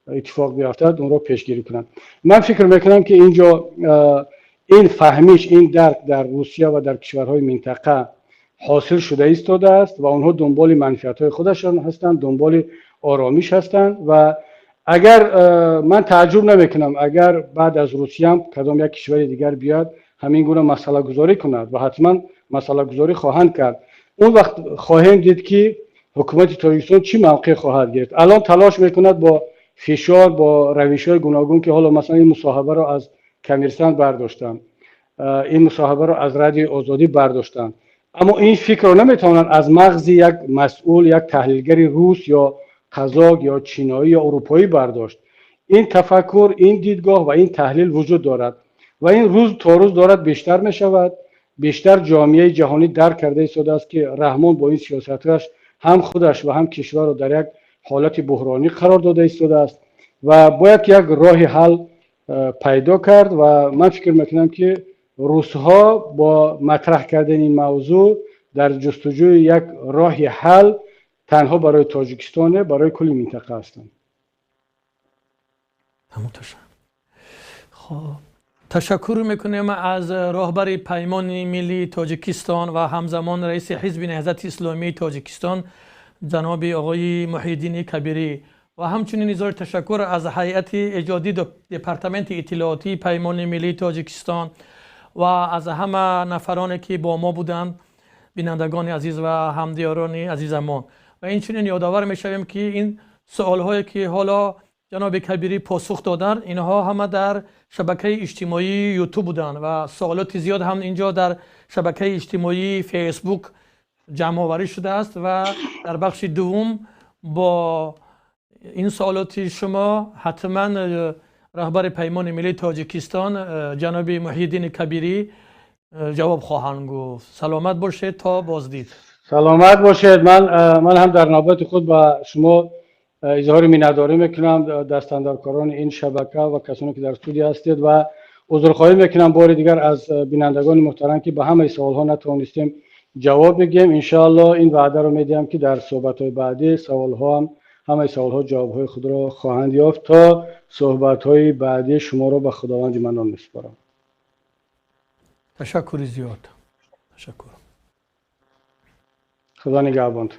اتفاق بیفتد اون رو پیشگیری کنند. من فکر میکنم که اینجا این فهمیش، این درک در روسیه و در کشورهای منطقه حاصل شده ایستاده است و اونها دنبال منفعت‌های خودشان هستند، دنبال آرامش هستند و اگر من تعجب نمیکنم اگر بعد از روسیه هم کدام یک کشور دیگر بیاد همین گونه مسئله گذاری کند و حتما مسئله گذاری خواهند کرد. اون وقت خواهیم دید که حکومت تاجیکستان چی موقع خواهد گرفت. الان تلاش میکند با فشار با روش‌های گوناگون که حالا مثلا این مصاحبه رو از کمیرسان برداشتن، این مصاحبه رو از رادیو آزادی برداشتن، اما این فکر رو نمیتونن از مغز یک مسئول، یک تحلیلگر روس یا قزاق یا چینایی یا اروپایی برداشت. این تفکر، این دیدگاه و این تحلیل وجود دارد و این روز تا روز دارد بیشتر می شود. بیشتر جامعه جهانی درک کرده ایستاده است که رحمان با این سیاستش هم خودش و هم کشور را در یک حالت بحرانی قرار داده ایستاده است و باید یک راه حل پیدا کرد و من فکر میکنم که روس‌ها با مطرح کردن این موضوع در جستجوی یک راه حل تنها برای تاجیکستان، برای کل منطقه هستند. خب تشکر میکنیم از راهبر پیمان ملی تاجیکستان و همزمان رئیس حزب نهضت اسلامی تاجیکستان جناب آقای محی الدین کبیری و همچنین اظهار تشکر از هیئت ایجادی دپارتمنت اطلاعاتی پیمان ملی تاجیکستان و از همه نفرانی که با ما بودند، بینندگان عزیز و همدیاران عزیزمان. و اینچنین یادآور میشویم که این سوال هایی که حالا جناب کبیری پاسخ دادن اینها همه در شبکه اجتماعی یوتیوب بودن و سوالات زیاد هم اینجا در شبکه اجتماعی فیسبوک جمع آوری شده است و در بخش دوم با این سوالات شما حتما رهبر پیمان ملی تاجیکستان جناب محی الدین کبیری جواب خواهند گفت. سلامت باشید تا بازدید. سلامت باشید. من هم در نوبت خود با شما اظهار مینه‌داری میکنم، دستاندرکاران این شبکه و کسانی که در استودیو هستید و عذرخواهی میکنم بار دیگر از بینندگان محترم که به همه سوال ها نتوانستیم جواب بگیم. ان شاء الله این وعده رو میدیم که در صحبت های بعدی سوال ها هم همه سوال ها جواب های خود را خواهند یافت. تا صحبت های بعدی شما رو به خداوند منان میسپارم. تشکر زیاد. تشکر. خدا نگهبان.